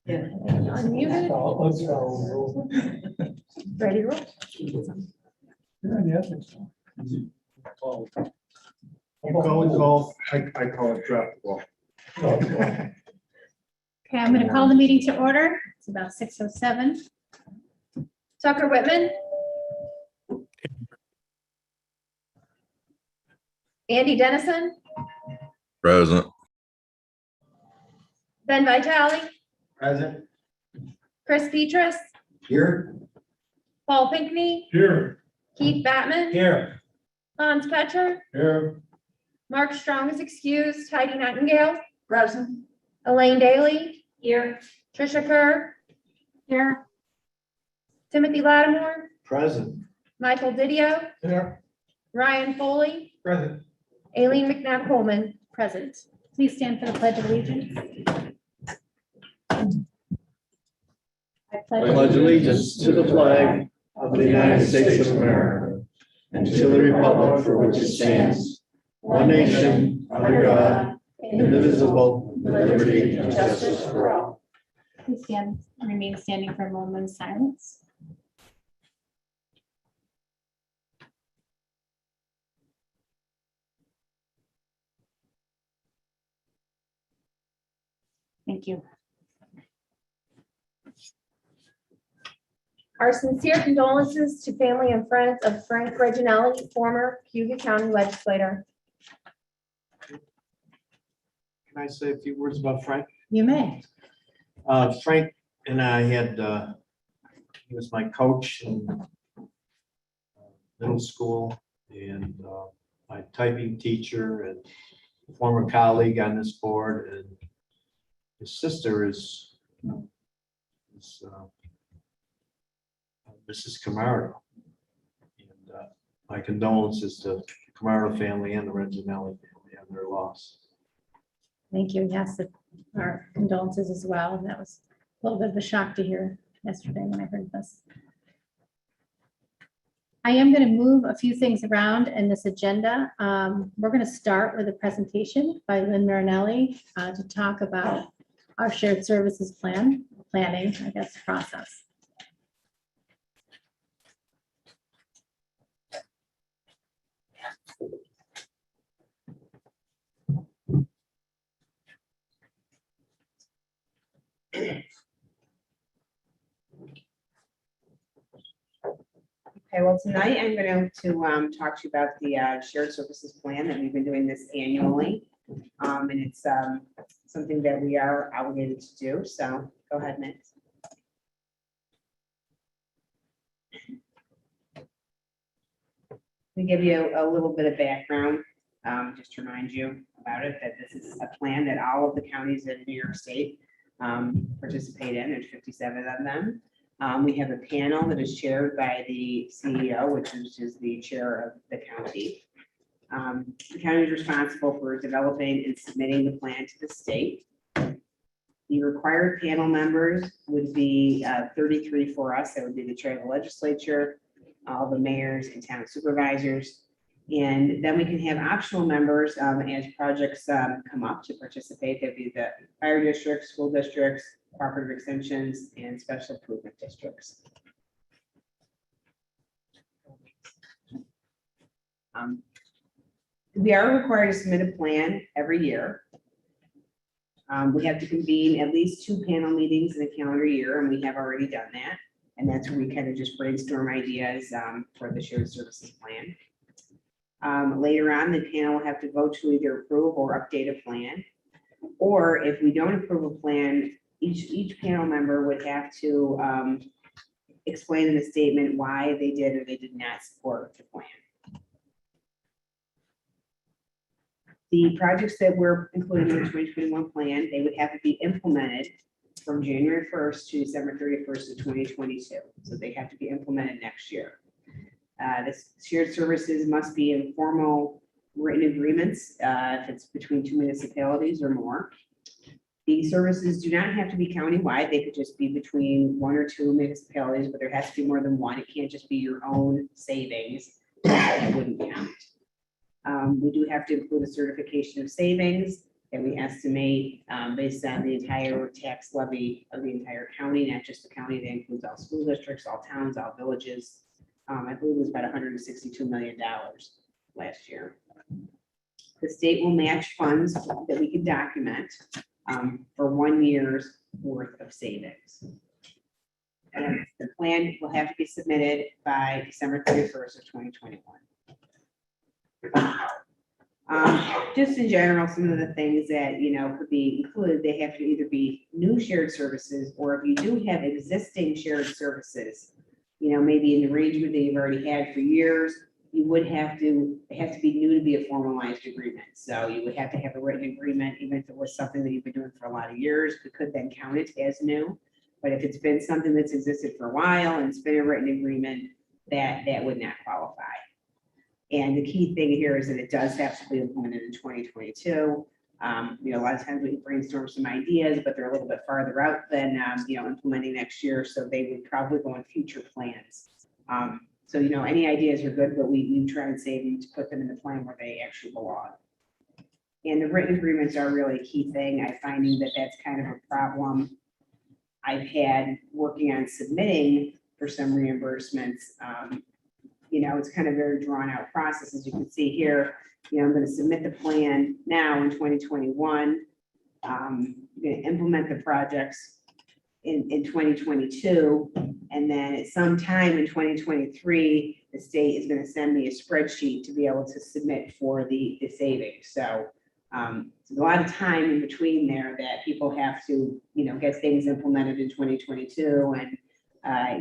Yeah. Unmuted, Let's go. ready to roll. You call it golf, I call it draft ball. Okay, I'm going to call the meeting to order. It's about 6:07. Tucker Whitman. Andy Dennison, Present. Ben Vitale, Present. Chris Petras, Here. Paul Pinkney, Here. Keith Batman, Here. Hans Petcher, Here. Mark Strong is excused, Heidi Nightingale, Present. Elaine Daly, here, Tricia Kerr, here, Timothy Lattimore, Present. Michael Didio, Here. Ryan Foley, Present. Aileen McNabb Coleman, present. Please stand for the Pledge of Allegiance. I Pledge allegiance to the flag of the United States of America and to the republic for which it stands, one nation, under God, indivisible, with liberty and justice for all. Please stand, remain standing for a moment of silence. Thank you. Our sincere condolences to family and friends of Frank Reginelli, former Cayuga County legislator. Can I say a few words about Frank? You may. Frank and I had, he was my coach in middle school and my typing teacher and former colleague on this board, and his sister is Mrs. Camardo. And my condolences to the Camardo family and the Reginelli family on their loss. Thank you. Yes, our condolences as well. And that was a little bit of a shock to hear yesterday when I heard this. I am going to move a few things around in this agenda. We're going to start with a presentation by Lynn Marinelli to talk about our shared services planning, I guess, process. Okay, well, tonight I'm going to talk to you about the shared services plan that we've been doing this annually. And it's something that we are obligated to do. So go ahead, Nick. To give you a little bit of background, just to remind you about it, that this is a plan that all of the counties in New York State participate in. There's 57 of them. We have a panel that is chaired by the CEO, which is the chair of the county. The county is responsible for developing and submitting the plan to the state. The required panel members would be 33 for us. That would be the chair of the legislature, all the mayors and town supervisors. And then we can have optional members as projects come up to participate. There'd be the fire districts, school districts, cooperative extensions, and special improvement districts. We are required to submit a plan every year. We have to convene at least 2 panel meetings in a calendar year, and we have already done that. And that's where we kind of just brainstorm ideas for the shared services plan. Later on, the panel will have to vote to either approve or update a plan. Or if we don't approve a plan, each panel member would have to explain in a statement why they did or they did not support the plan. The projects that were included in the 2021 plan, they would have to be implemented from January 1st to December 31st of 2022. So they have to be implemented next year. This shared services must be informal written agreements if it's between 2 municipalities or more. The services do not have to be countywide. They could just be between 1 or 2 municipalities, but there has to be more than one. It can't just be your own savings. That wouldn't count. We do have to include a certification of savings that we estimate based on the entire tax levy of the entire county, not just the county. That includes all school districts, all towns, all villages. I believe it was about $162 million last year. The state will match funds that we can document for 1 year's worth of savings. And the plan will have to be submitted by December 31st of 2021. Just in general, some of the things that, could be included, they have to either be new shared services, or if you do have existing shared services, maybe an arrangement that you've already had for years, you would have to, it has to be new to be a formalized agreement. So you would have to have a written agreement, even if it was something that you've been doing for a lot of years, we could then count it as new. But if it's been something that's existed for a while and it's been a written agreement, that would not qualify. And the key thing here is that it does have to be implemented in 2022. A lot of times we brainstorm some ideas, but they're a little bit farther out than, implementing next year. So they would probably go on future plans. So, any ideas are good, but we try and save them to put them in the plan where they actually belong. And the written agreements are really a key thing. I'm finding that that's kind of a problem I've had working on submitting for some reimbursements. It's kind of a very drawn out process. As you can see here, I'm going to submit the plan now in 2021. I'm going to implement the projects in 2022. And then at some time in 2023, the state is going to send me a spreadsheet to be able to submit for the savings. So there's a lot of time in between there that people have to, get things implemented in 2022. And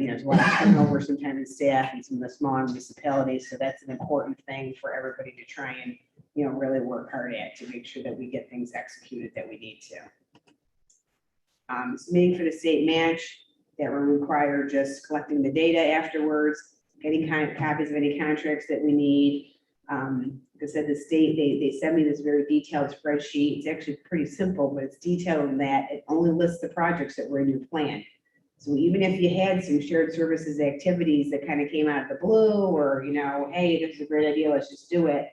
there's a lot of turnover sometimes in staff and some of the smaller municipalities. So that's an important thing for everybody to try and, really work hard at, to make sure that we get things executed that we need to. Submitting for the state match, that will require just collecting the data afterwards, getting copies of any contracts that we need. Like I said, the state, they send me this very detailed spreadsheet. It's actually pretty simple, but it's detailed in that it only lists the projects that were in your plan. So even if you had some shared services activities that kind of came out of the blue, or, hey, this is a great idea, let's just do it,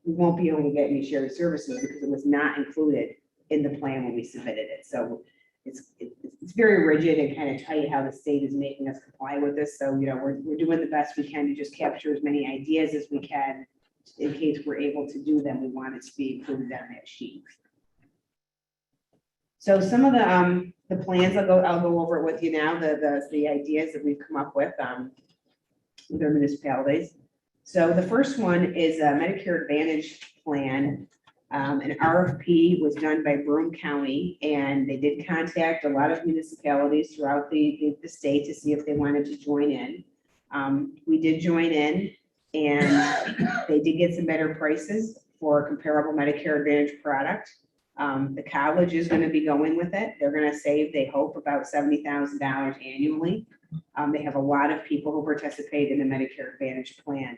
we won't be able to get any shared services because it was not included in the plan when we submitted it. So it's very rigid and kind of tight how the state is making us comply with this. So, we're doing the best we can to just capture as many ideas as we can. In case we're able to do them, we want it to be included on that sheet. So some of the plans, I'll go over it with you now, the ideas that we've come up with our municipalities. So the first one is a Medicare Advantage plan. An RFP was done by Broome County, and they did contact a lot of municipalities throughout the state to see if they wanted to join in. We did join in, and they did get some better prices for a comparable Medicare Advantage product. The college is going to be going with it. They're going to save, they hope, about $70,000 annually. They have a lot of people who participate in the Medicare Advantage plan.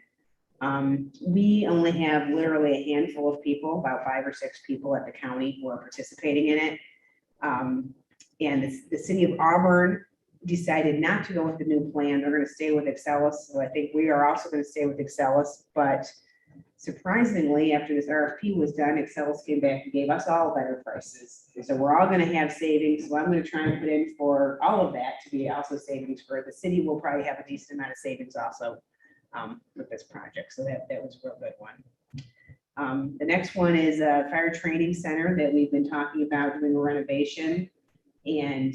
We only have literally a handful of people, about 5 or 6 people at the county who are participating in it. And the city of Auburn decided not to go with the new plan. They're going to stay with Excellus. So I think we are also going to stay with Excellus, but surprisingly, after this RFP was done, Excellus came back and gave us all better prices. And so we're all going to have savings. So I'm going to try and put in for all of that to be also savings for the city. Will probably have a decent amount of savings also with this project. So that was a real good one. The next one is a fire training center that we've been talking about doing a renovation. And,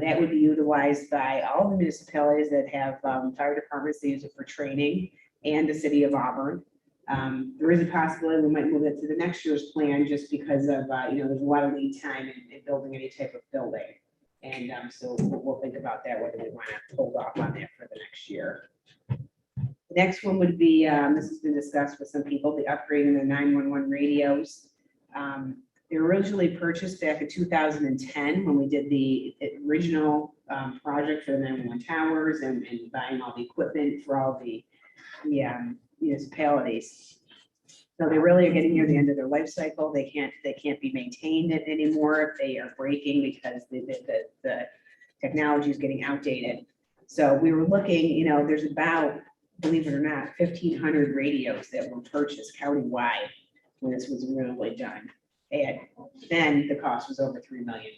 that would be utilized by all the municipalities that have fire departments. They use it for training, and the city of Auburn. There is a possibility we might move it to the next year's plan just because of, there's a lot of lead time in building any type of building. And so we'll think about that, whether we want to hold off on that for the next year. The next one would be, this has been discussed with some people, the upgrading the 911 radios. They were originally purchased back in 2010 when we did the original project for the 911 towers and buying all the equipment for all the municipalities. So they really are getting near the end of their life cycle. They can't be maintained anymore if they are breaking because the technology is getting outdated. So we were looking, there's about, believe it or not, 1,500 radios that were purchased countywide when this was originally done. then the cost was over $3 million.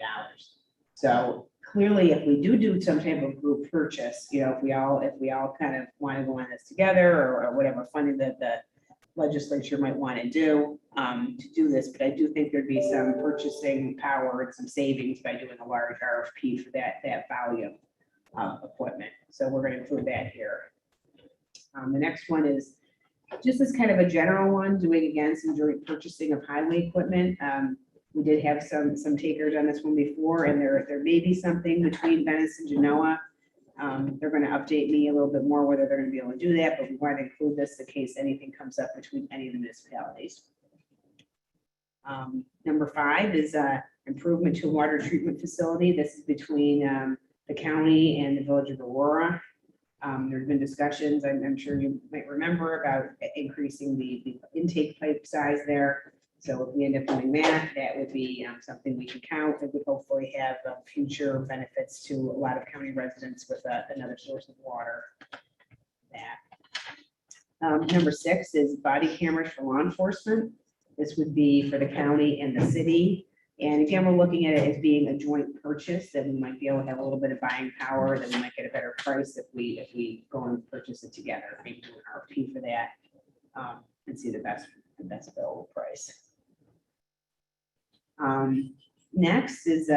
So clearly, if we do some type of group purchase, if we all kind of want to go on this together or whatever funding that the legislature might want to do this, but I do think there'd be some purchasing power and some savings by doing a large RFP for that volume of equipment. So we're going to include that here. The next one is just as kind of a general one, doing again some joint purchasing of highway equipment. We did have some takers on this one before, and there may be something between Venice and Genoa. They're going to update me a little bit more whether they're going to be able to do that, but we want to include this in case anything comes up between any of the municipalities. Number 5 is improvement to a water treatment facility. This is between the county and the village of Aurora. There's been discussions, I'm sure you might remember, about increasing the intake pipe size there. So if we end up doing that, that would be something we can count. It would hopefully have future benefits to a lot of county residents with another source of water. Number 6 is body cameras for law enforcement. This would be for the county and the city. And again, we're looking at it as being a joint purchase, that we might be able to have a little bit of buying power, that we might get a better price if we go and purchase it together, maybe do an RFP for that, and see the best available price. Next is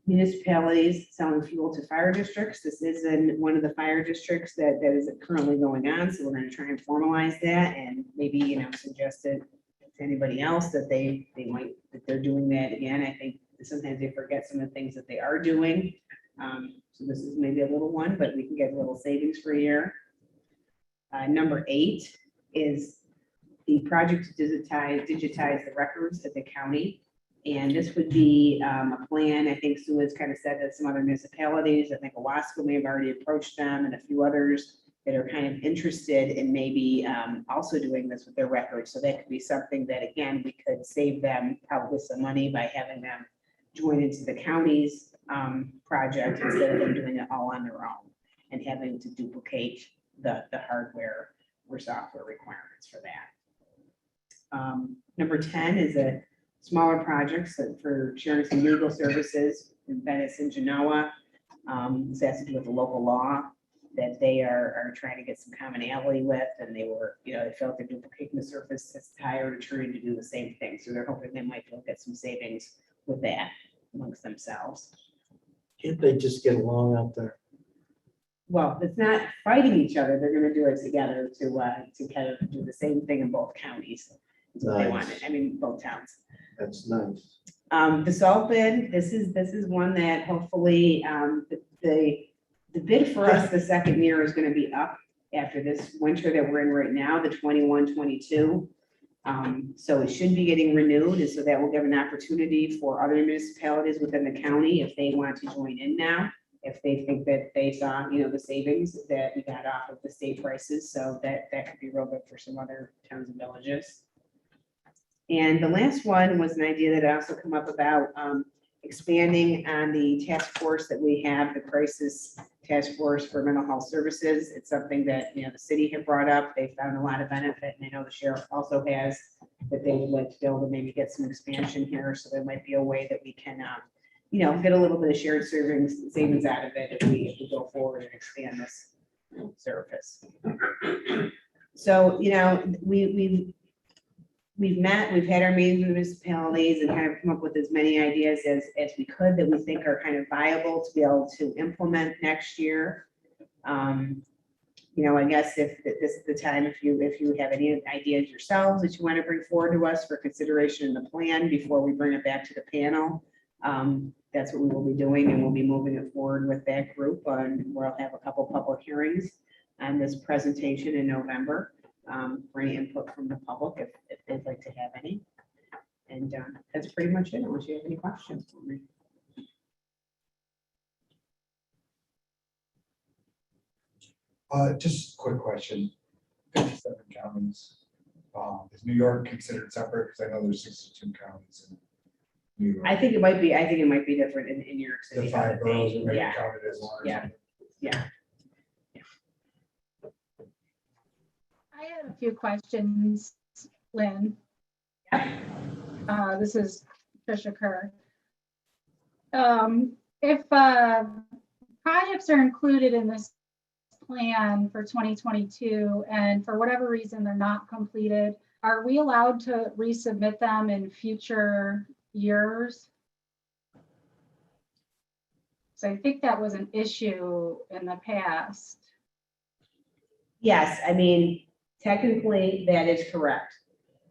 municipalities selling fuel to fire districts. This is in one of the fire districts that is currently going on, so we're going to try and formalize that and maybe suggest it to anybody else that they're doing that again. I think sometimes they forget some of the things that they are doing. So this is maybe a little one, but we can get a little savings for a year. Number 8 is the project to digitize the records at the county. And this would be a plan. I think Sue has kind of said that some other municipalities, I think Owasco may have already approached them, and a few others that are kind of interested in maybe also doing this with their records. So that could be something that, again, we could save them probably some money by having them join into the county's project instead of them doing it all on their own and having to duplicate the hardware or software requirements for that. Number 10 is a smaller projects for sharing some legal services in Venice and Genoa. This has to do with the local law that they are trying to get some commonality with, and they felt they're duplicating the surface that's tired of trying to do the same thing. So they're hoping they might be able to get some savings with that amongst themselves. Can't they just get along out there? Well, it's not fighting each other. They're going to do it together to kind of do the same thing in both counties. Is what they wanted. I mean, both towns. That's nice. The salt bid, this is one that hopefully the bid for us the second year is going to be up after this winter that we're in right now, the 21-22. So it should be getting renewed, and so that will give an opportunity for other municipalities within the county if they want to join in now, if they think that they saw the savings that we got off of the state prices. So that could be real good for some other towns and villages. And the last one was an idea that also come up about expanding on the task force that we have, the crisis task force for mental health services. It's something that the city had brought up. They found a lot of benefit, and I know the sheriff also has, that they would like to be able to maybe get some expansion here. So there might be a way that we can get a little bit of shared savings out of it if we go forward and expand this service. So we've met, we've had our meetings with municipalities and kind of come up with as many ideas as we could that we think are kind of viable to be able to implement next year. I guess if this is the time, if you have any ideas yourselves that you want to bring forward to us for consideration in the plan before we bring it back to the panel, that's what we will be doing, and we'll be moving it forward with that group. And we'll have a couple public hearings on this presentation in November. For any input from the public if they'd like to have any. And that's pretty much it, unless you have any questions for me. Just a quick question. 57 counties. Is New York considered separate? Because I know there's 62 counties in New York. I think it might be different in New York City. The 5 boroughs are maybe Yeah. counted as one. Yeah. I had a few questions, Lynn. This is Tricia Kerr. If projects are included in this plan for 2022 and for whatever reason they're not completed, are we allowed to resubmit them in future years? So I think that was an issue in the past. Yes, I mean, technically, that is correct.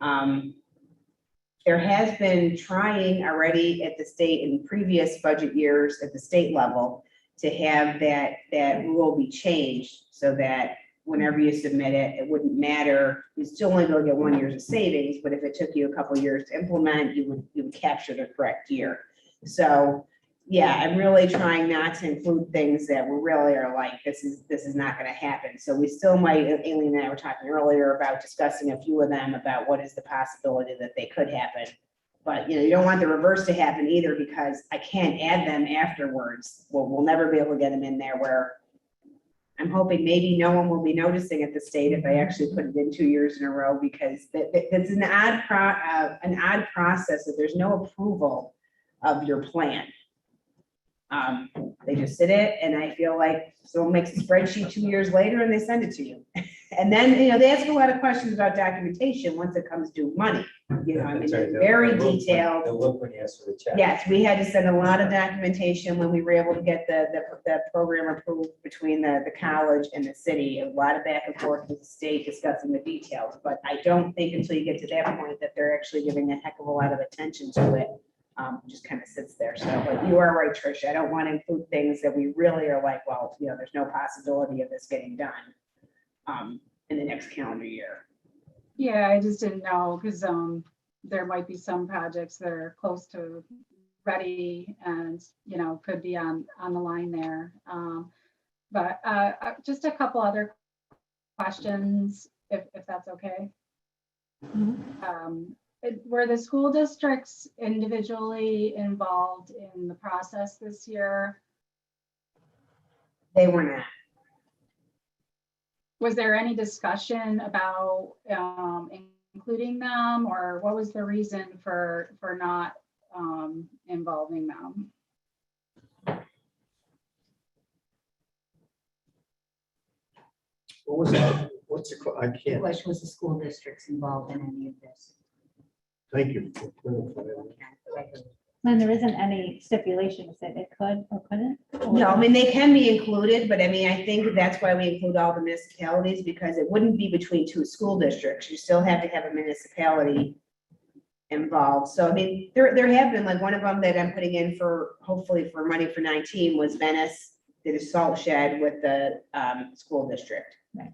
There has been trying already at the state in previous budget years at the state level to have that rule be changed so that whenever you submit it, it wouldn't matter. You still only go get 1 year's of savings, but if it took you a couple years to implement, you would capture the correct year. So yeah, I'm really trying not to include things that we really are like, this is not gonna happen. So we still might, Aileen and I were talking earlier about discussing a few of them about what is the possibility that they could happen. But you don't want the reverse to happen either, because I can't add them afterwards. We'll never be able to get them in there, where I'm hoping maybe no one will be noticing at the state if I actually put it in 2 years in a row, because it's an odd process that there's no approval of your plan. They just sit it, and I feel like someone makes a spreadsheet 2 years later and they send it to you. And then, they ask a lot of questions about documentation once it comes to money. I mean, it's very detailed. The look when you ask for the check. Yes, we had to send a lot of documentation when we were able to get the program approved between the college and the city. A lot of back and forth with the state discussing the details, but I don't think until you get to that point that they're actually giving a heck of a lot of attention to it. Just kind of sits there. So, but you are right, Tricia. I don't want to include things that we really are like, well, there's no possibility of this getting done in the next calendar year. Yeah, I just didn't know, because there might be some projects that are close to ready and, could be on the line there. But just a couple other questions, if that's okay. Were the school districts individually involved in the process this year? They were not. Was there any discussion about including them, or what was the reason for not involving them? What was that? What's the, I The can't, question was the school districts involved in any of this? thank you. for clarifying. And there isn't any stipulations that it could or couldn't? No, I mean, they can be included, but I mean, I think that's why we include all the municipalities, because it wouldn't be between two school districts. You still have to have a municipality involved. So I mean, there have been, like, one of them that I'm putting in for, hopefully for money for 19 was Venice, did a salt shed with the school district. Right.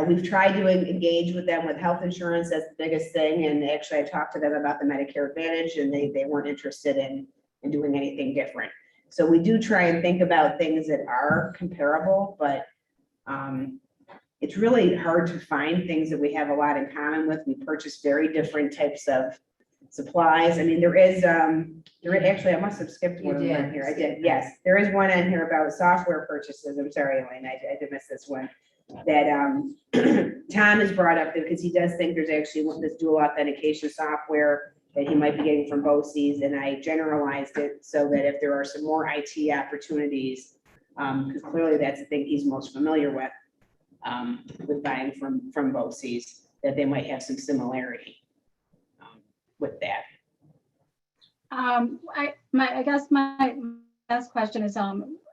We've tried to engage with them with health insurance as the biggest thing. And actually I talked to them about the Medicare Advantage, and they weren't interested in doing anything different. So we do try and think about things that are comparable, but it's really hard to find things that we have a lot in common with. We purchase very different types of supplies. I mean, there is actually, I must have skipped one of them in here. I did, yes. There is one in here about software purchases. I'm sorry, Elaine, I did miss this one. That Tom has brought up, because he does think there's actually this dual authentication software that he might be getting from BOCES, and I generalized it so that if there are some more IT opportunities, because clearly that's the thing he's most familiar with buying from BOCES, that they might have some similarity with that. I guess my last question is,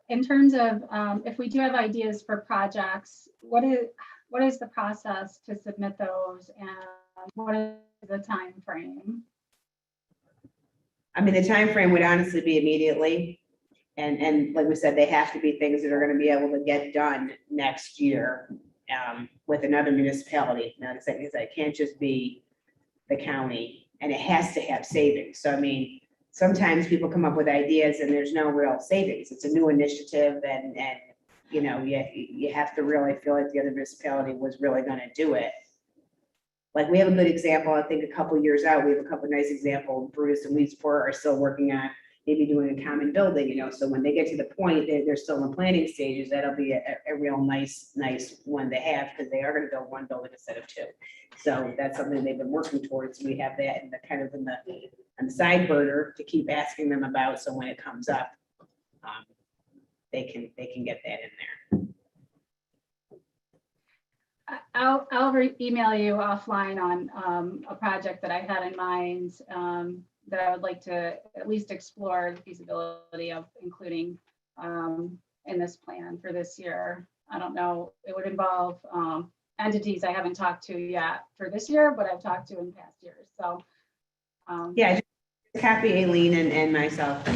in terms of if we do have ideas for projects, what is the process to submit those, and what is the time frame? I mean, the time frame would honestly be immediately. And like we said, they have to be things that are going to be able to get done next year with another municipality. Now, because it can't just be the county, and it has to have savings. So, I mean, sometimes people come up with ideas and there's no real savings. It's a new initiative, and you have to really feel like the other municipality was really going to do it. Like, we have a good example, I think a couple years out, we have a couple nice examples. Brutus and Weedsport are still working on, maybe doing a common building, so when they get to the point that they're still in the planning stages, that'll be a real nice one to have, because they are gonna build one building instead of two. So that's something they've been working towards. We have that in the kind of on the side burner to keep asking them about, so when it comes up, they can get that in there. I'll email you offline on a project that I had in mind that I would like to at least explore the feasibility of including in this plan for this year. I don't know, it would involve entities I haven't talked to yet for this year, but I've talked to in past years. So Yeah, just copy Aileen and myself.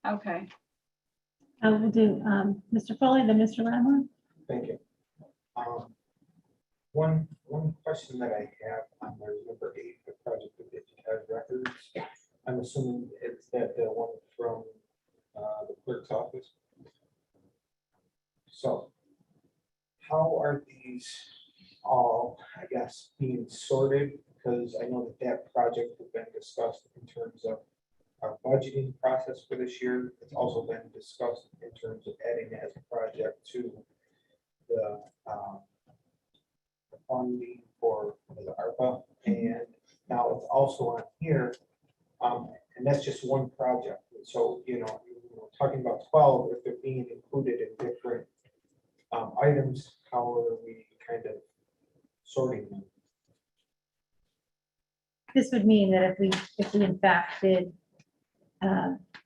okay. I will do Mr. Foley, then Mr. Lattimore. Thank you. One question that I have on there, number 8, the project of digitized records. Yes. I'm assuming it's the one from the clerk's office. So how are these all, I guess, being sorted? Because I know that project has been discussed in terms of our budgeting process for this year. It's also been discussed in terms of adding it as a project to the funding for the ARPA, and now it's also on here, and that's just one project. So, talking about 12, if they're being included in different items, how are we kind of sorting them? This would mean that if we in fact did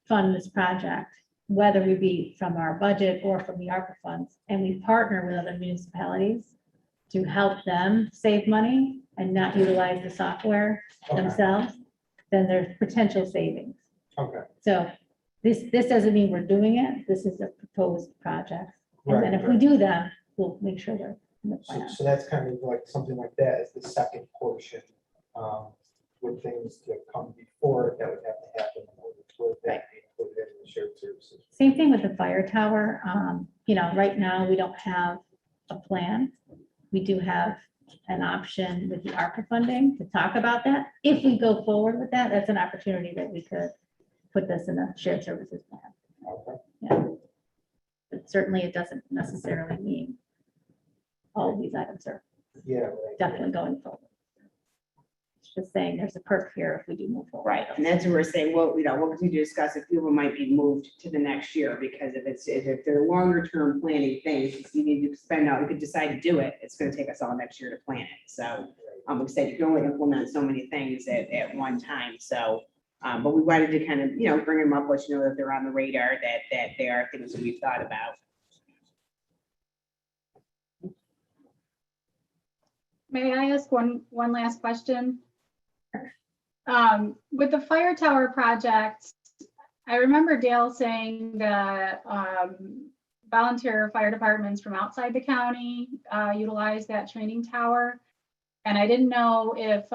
fund this project, whether we be from our budget or from the ARPA funds, and we partner with other municipalities to help them save money and not utilize the software Okay. themselves, then there's potential savings. Okay. So this doesn't mean we're doing it. This is a proposed project. And then Right, if we do that, we'll make sure they're in the plan. So that's kind of like something like that is the second portion, with things that come before it that would have to happen in order for that be included in the shared services. Same thing with the fire tower. Right now, we don't have a plan. We do have an option with the ARPA funding to talk about that. If we go forward with that, that's an opportunity that we could put this in a shared services plan. Okay. Yeah. But certainly it doesn't necessarily mean all of these items are Yeah. Right. definitely going forward. It's just saying there's a perk here if we do move forward. Right, and that's what we're saying, we'll continue to discuss if people might be moved to the next year, because if they're longer term planning things, you need to spend out, you could decide to do it, it's gonna take us all next year to plan it, so. We said you can only implement so many things at one time, so, but we wanted to kind of, bring them up, let you know that they're on the radar, that they are things that we've thought about. May I ask one last question? With the fire tower project, I remember Dale saying that volunteer fire departments from outside the county utilize that training tower. And I didn't know if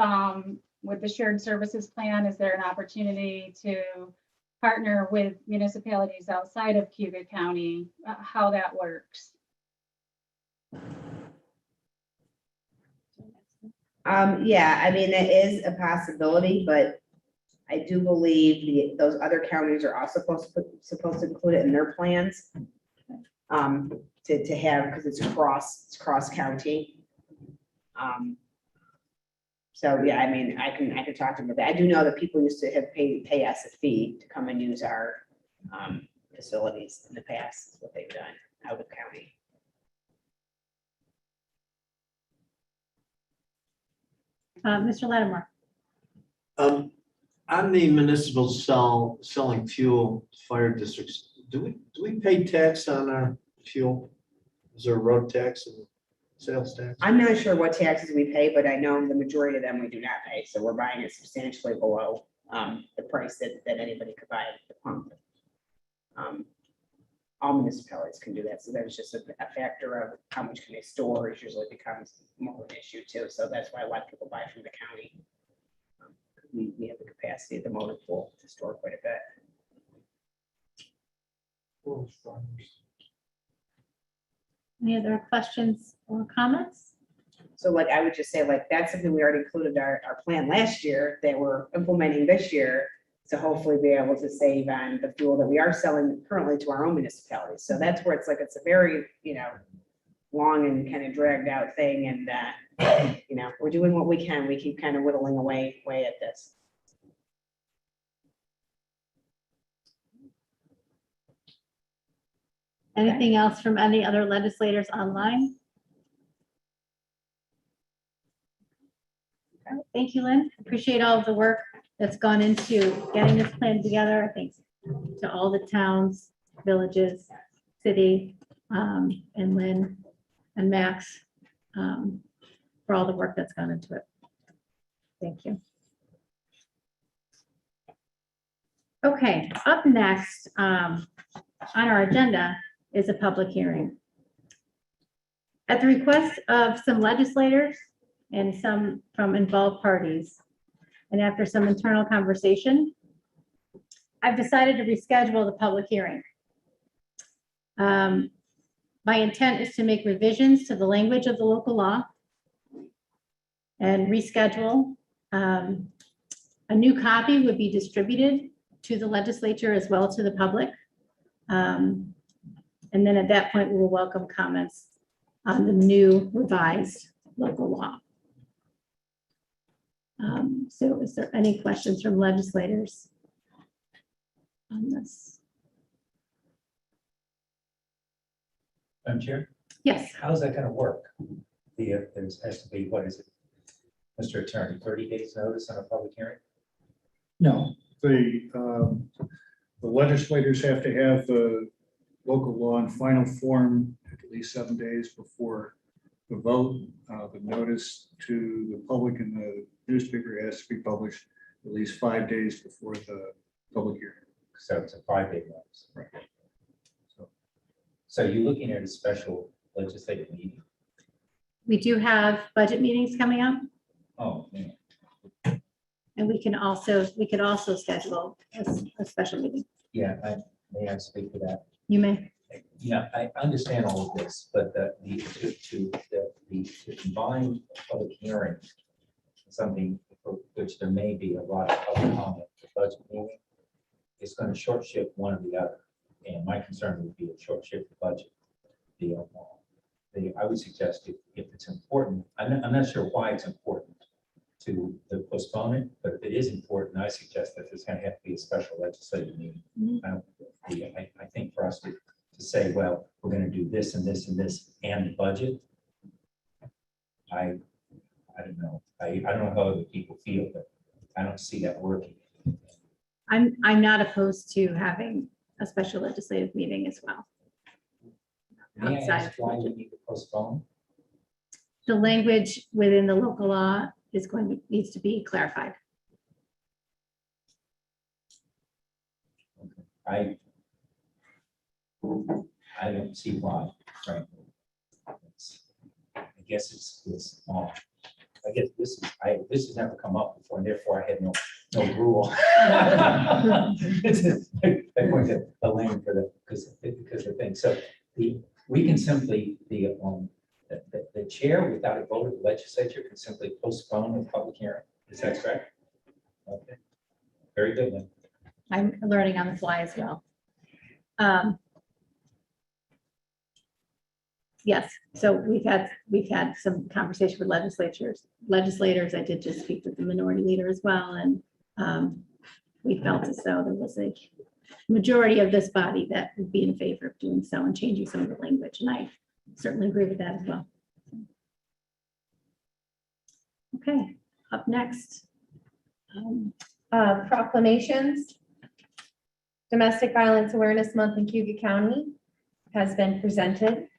with the shared services plan, is there an opportunity to partner with municipalities outside of Cayuga County, how that works? Yeah, I mean, it is a possibility, but I do believe those other counties are also supposed to include it in their plans. To have, because it's cross county. So, yeah, I mean, I can talk to them about that. I do know that people used to have pay us a fee to come and use our facilities in the past, is what they've done out of county. Mr. Lattimore. On the municipal selling fuel to fire districts, do we pay tax on our fuel? Is there a road tax and sales tax? I'm not sure what taxes we pay, but I know the majority of them we do not pay, so we're buying it substantially below the price that anybody could buy at the pump. All municipalities can do that, so that's just a factor of how much can they store, it usually becomes more of an issue too, so that's why a lot of people buy from the county. We have the capacity at the motor pool to store quite a bit. Any other questions or comments? So like, I would just say, like, that's something we already included our plan last year that we're implementing this year. to hopefully be able to save on the fuel that we are selling currently to our own municipalities. So that's where it's like, it's a very, long and kind of dragged out thing. And, we're doing what we can. We keep kind of whittling away at this. Anything else from any other legislators online? All right, thank you, Lynn. Appreciate all of the work that's gone into getting this plan together. Thanks to all the towns, villages, city, and Lynn and Max for all the work that's gone into it. Thank you. Okay, up next on our agenda is a public hearing. At the request of some legislators and some from involved parties, and after some internal conversation, I've decided to reschedule the public hearing. My intent is to make revisions to the language of the local law and reschedule. A new copy would be distributed to the legislature as well to the public. And then at that point, we will welcome comments on the new revised local law. So is there any questions from legislators on this? Madam Chair, Yes, how's that gonna work? There has to be, what is it? Mr. Attorney, 30 days notice on a public hearing? No, the legislators have to have the local law in final form at least 7 days before the vote. The notice to the public in the newspaper has to be published at least 5 days before the public hearing. So it's a 5-day notice. Right. So you're looking at a special legislative meeting? we do have budget meetings coming up, Oh, man. and we could also schedule a special meeting. Yeah, may I speak to that? You may. Yeah, I understand all of this, but to combine public hearing, something for which there may be a lot of public comment, the budget meeting, it's going to short shift one or the other. And my concern would be a short shift the budget deal. I would suggest if it's important, I'm not sure why it's important to postpone it, but if it is important, I suggest that there's going to have to be a special legislative meeting. I think for us to say, well, we're going to do this and this and this and the budget. I don't know. I don't know how other people feel, but I don't see that working. I'm not opposed to having a special legislative meeting as well. May I Outside ask of why budget. we need to postpone? The language within the local law is needs to be clarified. I don't see why, frankly. I guess it's I guess this has never come up before, and therefore I had no rule. It's a lane for because the thing. So we can simply the chair without a vote of the legislature can simply postpone the public hearing. Is that correct? Okay. Very good then. I'm learning on the fly as well. Yes, so we've had some conversation with legislators. I did just speak with the minority leader as well, and we felt as though there was a majority of this body that would be in favor of doing so and changing some of the language, and I certainly agree with that as well. Okay, up next. Proclamations. Domestic Violence Awareness Month in Cayuga County has been presented.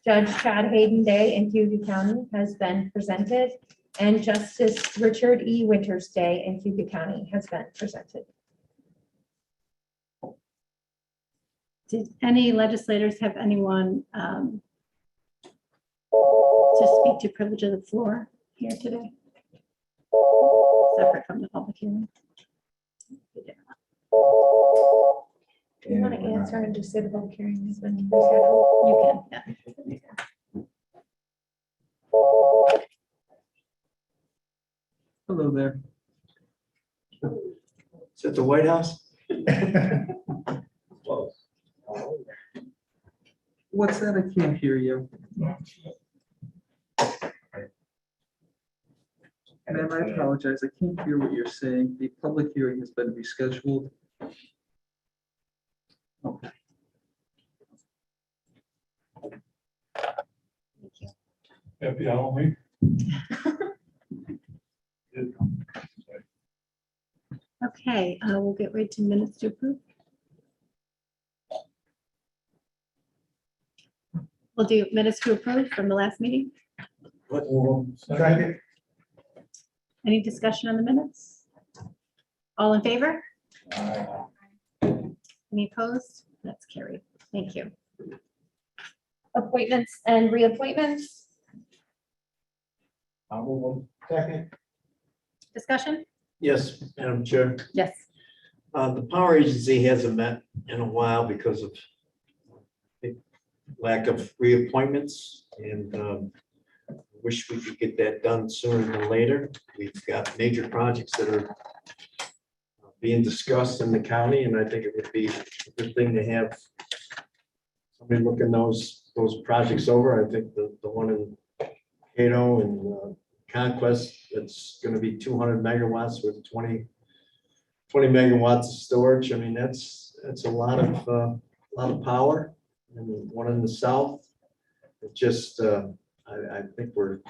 Judge Chad Hayden Day in Cayuga County has been presented, and Justice Richard E. Winters Day in Cayuga County has been presented. Did any legislators have anyone to speak to privilege of the floor here today? Separate from the public hearing. Do you want to answer and just say the public hearing has been rescheduled? You can, yeah. Hello there. Is it the White House? What's that? I can't hear you. Ma'am, I apologize. I can't hear what you're saying. The public hearing has been rescheduled. Okay. Happy Halloween. Okay, we'll get right to minutes to approve. We'll do minutes to approve from the last meeting. Second. Any discussion on the minutes? All in favor? Any opposed? That's carried. Thank you. Appointments and reappointments. Second. Discussion? Yes, Madam Chair. Yes. The power agency hasn't met in a while because of the lack of reappointments, and wish we could get that done sooner than later. We've got major projects that are being discussed in the county, and I think it would be a good thing to have somebody looking those projects over. I think the one in Cato and Conquest, it's gonna be 200 megawatts with 20 megawatts of storage. I mean, that's a lot of power. And one in the south, it just, I think we're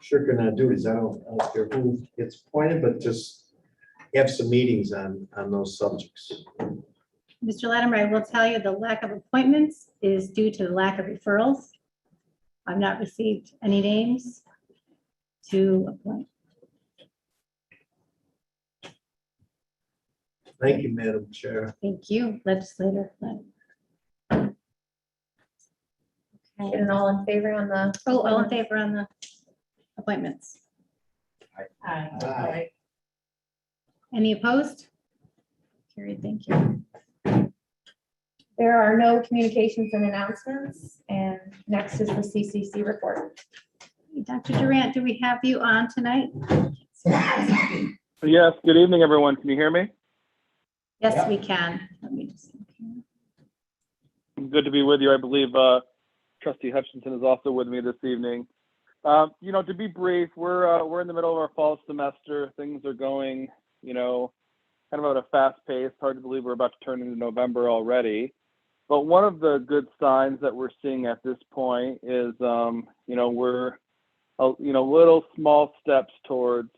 sure gonna do this. I don't care who gets appointed, but just have some meetings on those subjects. Mr. Latimer, I will tell you the lack of appointments is due to the lack of referrals. I've not received any names to appoint. Thank you, Madam Chair. Thank you, legislator. And all in favor on the. Oh, all in favor on the appointments? Aye. Any opposed? Carried, thank you. There are no communications and announcements, and next is the CCC report. Dr. Durant, do we have you on tonight? Yes, good evening, everyone. Can you hear me? Yes, we can. Let me just. Good to be with you. I believe Trustee Hutchinson is also with me this evening. You know, to be brief, we're in the middle of our fall semester. Things are going, you know, kind of at a fast pace. Hard to believe we're about to turn into November already. But one of the good signs that we're seeing at this point is, you know, we're, you know, little small steps towards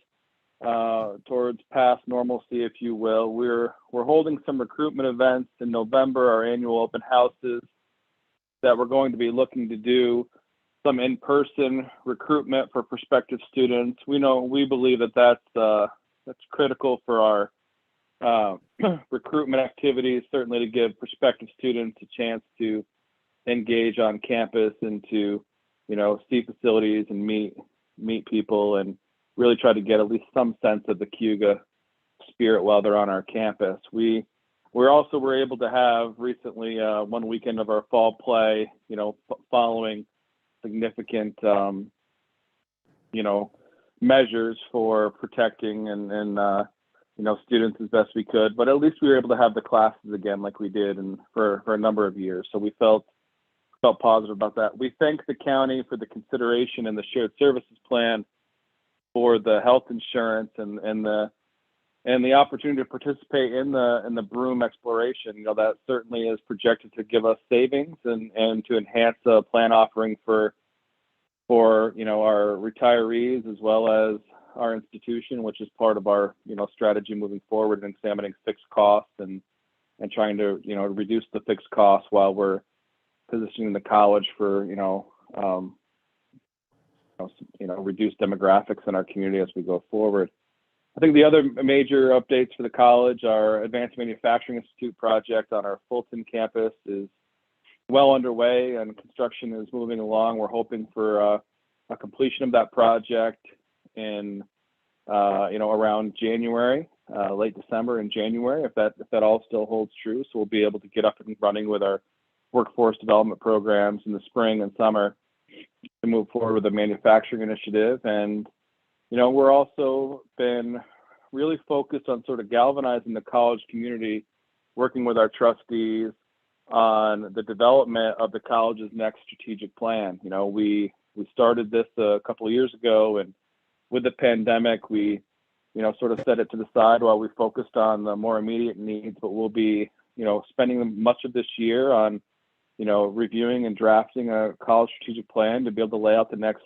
past normalcy, if you will. We're holding some recruitment events in November, our annual open houses, that we're going to be looking to do some in-person recruitment for prospective students. We believe that that's critical for our recruitment activities, certainly to give prospective students a chance to engage on campus and to, you know, see facilities and meet people and really try to get at least some sense of the Cayuga spirit while they're on our campus. We were able to have recently one weekend of our fall play, you know, following significant, you know, measures for protecting and you know, students as best we could, but at least we were able to have the classes again like we did and for a number of years. So we felt positive about that. We thank the county for the consideration and the shared services plan for the health insurance and the opportunity to participate in the broom exploration. You know, that certainly is projected to give us savings and to enhance a plan offering for you know, our retirees as well as our institution, which is part of our, you know, strategy moving forward and examining fixed costs and trying to, you know, reduce the fixed costs while we're positioning the college for, reduced demographics in our community as we go forward. I think the other major updates for the college, our Advanced Manufacturing Institute project on our Fulton campus is well underway and construction is moving along. We're hoping for a completion of that project in, you know, around January, late December and January, if that all still holds true. So we'll be able to get up and running with our workforce development programs in the spring and summer to move forward with the manufacturing initiative. And, you know, we're also been really focused on sort of galvanizing the college community, working with our trustees on the development of the college's next strategic plan. You know, we started this a couple of years ago, and with the pandemic, we, you know, sort of set it to the side while we focused on the more immediate needs, but we'll be, you know, spending much of this year on, you know, reviewing and drafting a college strategic plan to be able to lay out the next,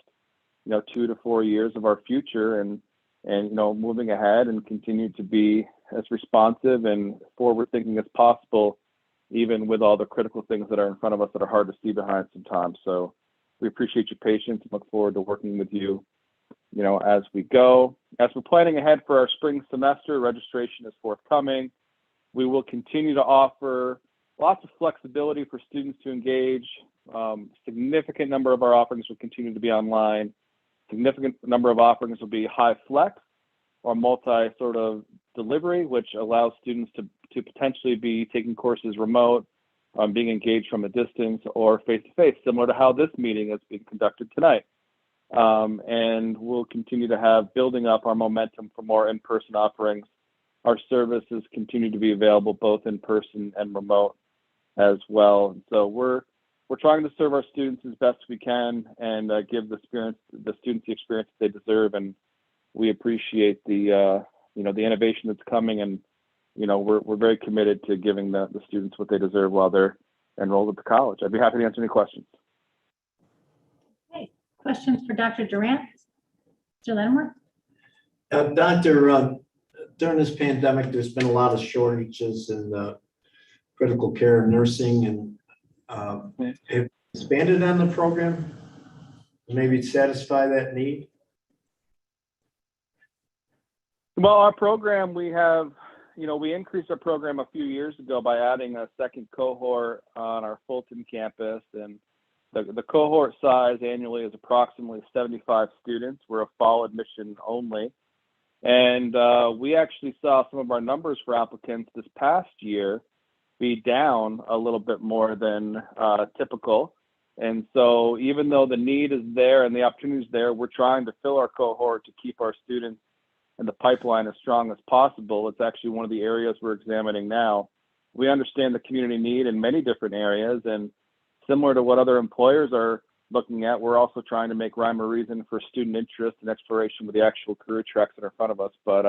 you know, 2 to 4 years of our future, and you know, moving ahead and continue to be as responsive and forward thinking as possible, even with all the critical things that are in front of us that are hard to see behind sometimes. So we appreciate your patience and look forward to working with you, you know, as we go. As we're planning ahead for our spring semester, registration is forthcoming. We will continue to offer lots of flexibility for students to engage. Significant number of our offerings will continue to be online. Significant number of offerings will be high flex or multi sort of delivery, which allows students to potentially be taking courses remote, being engaged from a distance or face-to-face, similar to how this meeting is being conducted tonight. And we'll continue to have building up our momentum for more in-person offerings. Our services continue to be available both in person and remote as well. So we're trying to serve our students as best we can and give the students the experience they deserve. And we appreciate the you know, the innovation that's coming, and you know, we're very committed to giving the students what they deserve while they're enrolled at the college. I'd be happy to answer any questions. Okay, questions for Dr. Durant? Mr. Lenmore? Doctor, during this pandemic, there's been a lot of shortages in critical care nursing, and have expanded on the program, maybe satisfy that need? Well, our program, we have, you know, we increased our program a few years ago by adding a second cohort on our Fulton campus, and the cohort size annually is approximately 75 students. We're a fall admission only. And we actually saw some of our numbers for applicants this past year be down a little bit more than typical. And so even though the need is there and the opportunity is there, we're trying to fill our cohort to keep our students and the pipeline as strong as possible. It's actually one of the areas we're examining now. We understand the community need in many different areas, and similar to what other employers are looking at, we're also trying to make rhyme or reason for student interest and exploration with the actual career tracks that are in front of us. But,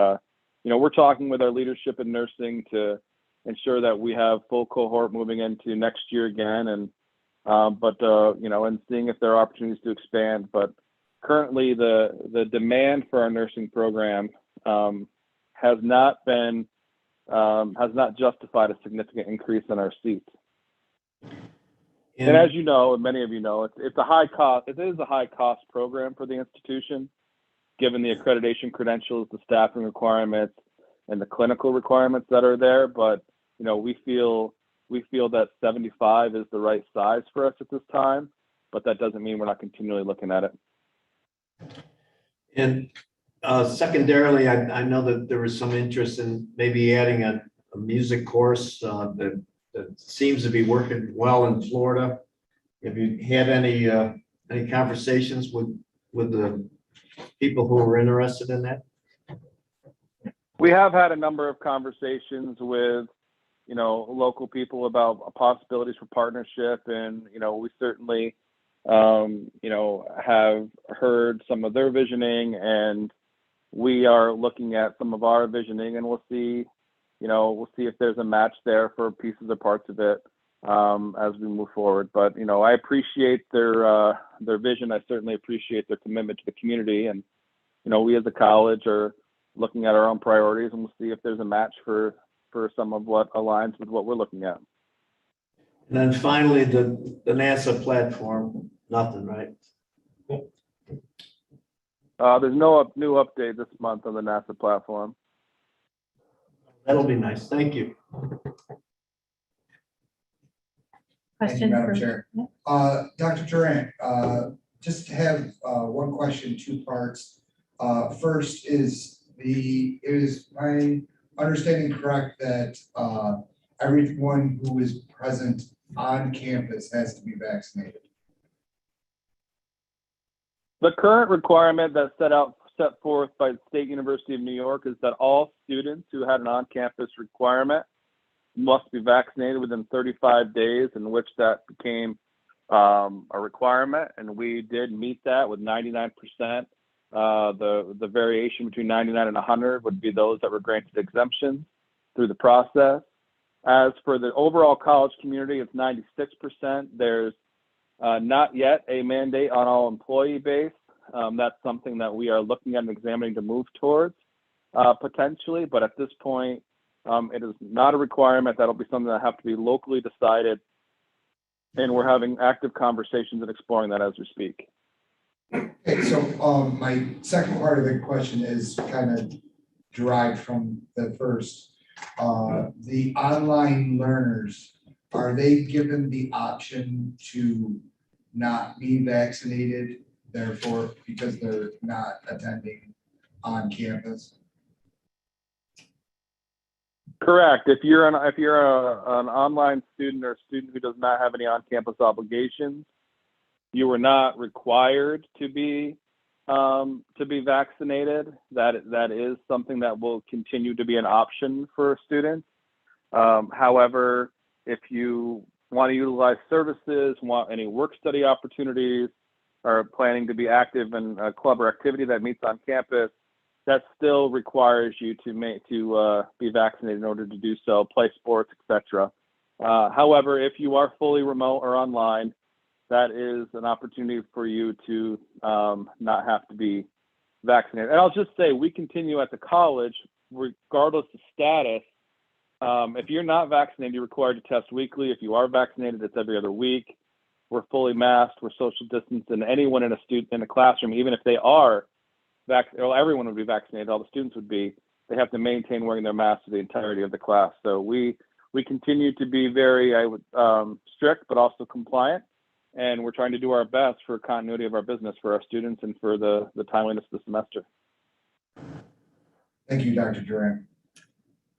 you know, we're talking with our leadership in nursing to ensure that we have full cohort moving into next year again, and you know, and seeing if there are opportunities to expand. But currently the demand for our nursing program has not justified a significant increase in our seats. And as you know, and many of you know, it's a high cost. It is a high cost program for the institution, given the accreditation credentials, the staffing requirements, and the clinical requirements that are there. But you know, we feel that 75 is the right size for us at this time. But that doesn't mean we're not continually looking at it. And secondarily, I know that there was some interest in maybe adding a music course that seems to be working well in Florida. Have you had any conversations with the people who are interested in that? We have had a number of conversations with, you know, local people about possibilities for partnership, and you know, we certainly you know, have heard some of their visioning, and we are looking at some of our visioning, and we'll see if there's a match there for pieces or parts of it as we move forward. But you know, I appreciate their vision. I certainly appreciate their commitment to the community, and you know, we as a college are looking at our own priorities, and we'll see if there's a match for some of what aligns with what we're looking at. And then finally, the NASA platform, nothing, right? There's no new update this month on the NASA platform. That'll be nice. Thank you. Question Thank you, Madam for Chair. Dr. Durant, just have one question, two parts. First is my understanding correct that everyone who is present on campus has to be vaccinated? The current requirement that's set out set forth by the State University of New York is that all students who had an on-campus requirement must be vaccinated within 35 days, in which that became a requirement, and we did meet that with 99%. The variation between 99 and 100 would be those that were granted exemptions through the process. As for the overall college community, it's 96%. There's not yet a mandate on all employee base. That's something that we are looking at and examining to move towards potentially, but at this point, it is not a requirement. That'll be something that have to be locally decided, and we're having active conversations and exploring that as we speak. Okay, so my second part of the question is kind of derived from the first. The online learners, are they given the option to not be vaccinated, therefore, because they're not attending on campus? Correct. If you're an online student or a student who does not have any on-campus obligations, you are not required to be vaccinated. That is something that will continue to be an option for students. However, if you want to utilize services, want any work study opportunities, or planning to be active in a club or activity that meets on campus, that still requires you to be vaccinated in order to do so, play sports, etc. However, if you are fully remote or online, that is an opportunity for you to not have to be vaccinated. And I'll just say, we continue at the college, regardless of status. If you're not vaccinated, you're required to test weekly. If you are vaccinated, it's every other week. We're fully masked, we're social distanced, and anyone in a classroom, even if they are vaccinated, well, everyone would be vaccinated, all the students would be, they have to maintain wearing their masks for the entirety of the class. So we continue to be very strict, but also compliant. And we're trying to do our best for continuity of our business for our students and for the timeliness of the semester. Thank you, Dr. Durant.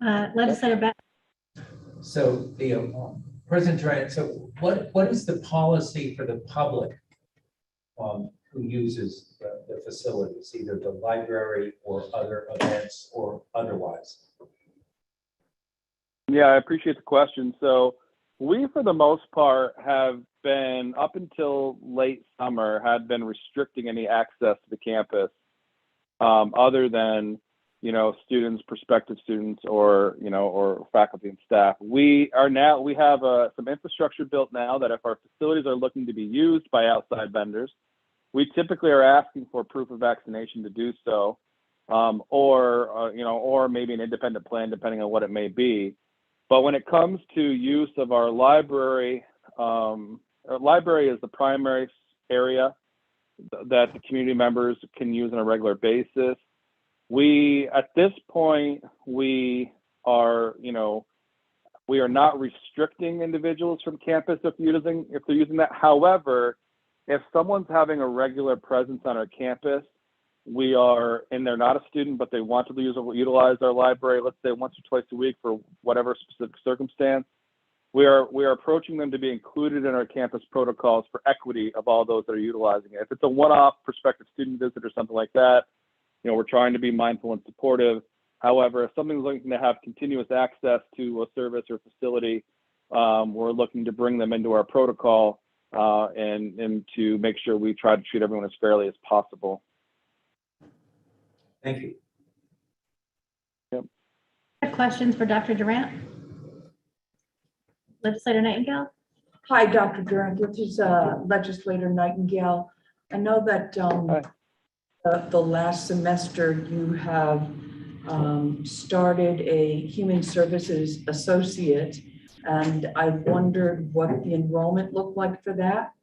Legislator Beck. So the President Durant, so what is the policy for the public who uses the facilities, either the library or other events or otherwise? Yeah, I appreciate the question. So we, for the most part, have been, up until late summer, had been restricting any access to the campus other than, students, prospective students, or faculty and staff. We have some infrastructure built now that if our facilities are looking to be used by outside vendors, we typically are asking for proof of vaccination to do so, or maybe an independent plan, depending on what it may be. But when it comes to use of our library, our library is the primary area that the community members can use on a regular basis. At this point, we are not restricting individuals from campus if they're using that. However, if someone's having a regular presence on our campus, and they're not a student, but they want to utilize our library, let's say once or twice a week for whatever specific circumstance, we are approaching them to be included in our campus protocols for equity of all those that are utilizing it. If it's a one-off prospective student visit or something like that, we're trying to be mindful and supportive. However, if somebody's looking to have continuous access to a service or facility, we're looking to bring them into our protocol and to make sure we try to treat everyone as fairly as possible. Thank you. Yep. Questions for Dr. Durant? Legislator Nightingale? Hi, Dr. Durant. This is Legislator Nightingale. I know that the last semester you have started a Human Services Associate, and I wondered what the enrollment looked like for that.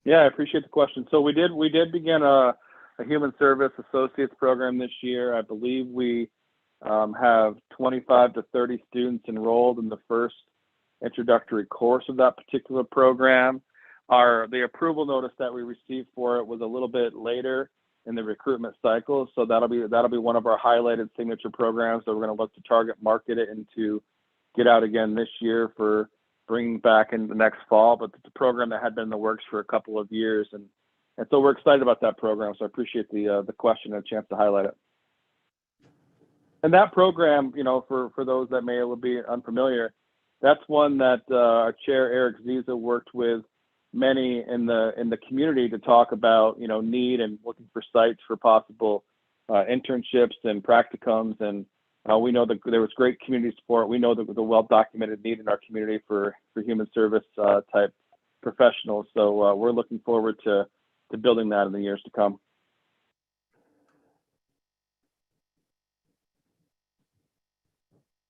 Yeah, I appreciate the question. So we did begin a Human Service Associates program this year. I believe we have 25 to 30 students enrolled in the first introductory course of that particular program. The approval notice that we received for it was a little bit later in the recruitment cycle, so that'll be one of our highlighted signature programs that we're going to look to target, market it, and to get out again this year for bringing back in the next fall. But it's a program that had been in the works for a couple of years, and And so we're excited about that program. So I appreciate the question and a chance to highlight it. And that program, you know, for those that may be unfamiliar, that's one that our chair Eric Ziza worked with many in the community to talk about, you know, need and looking for sites for possible internships and practicums. And we know that there was great community support. We know the well-documented need in our community for human service type professionals. So we're looking forward to building that in the years to come.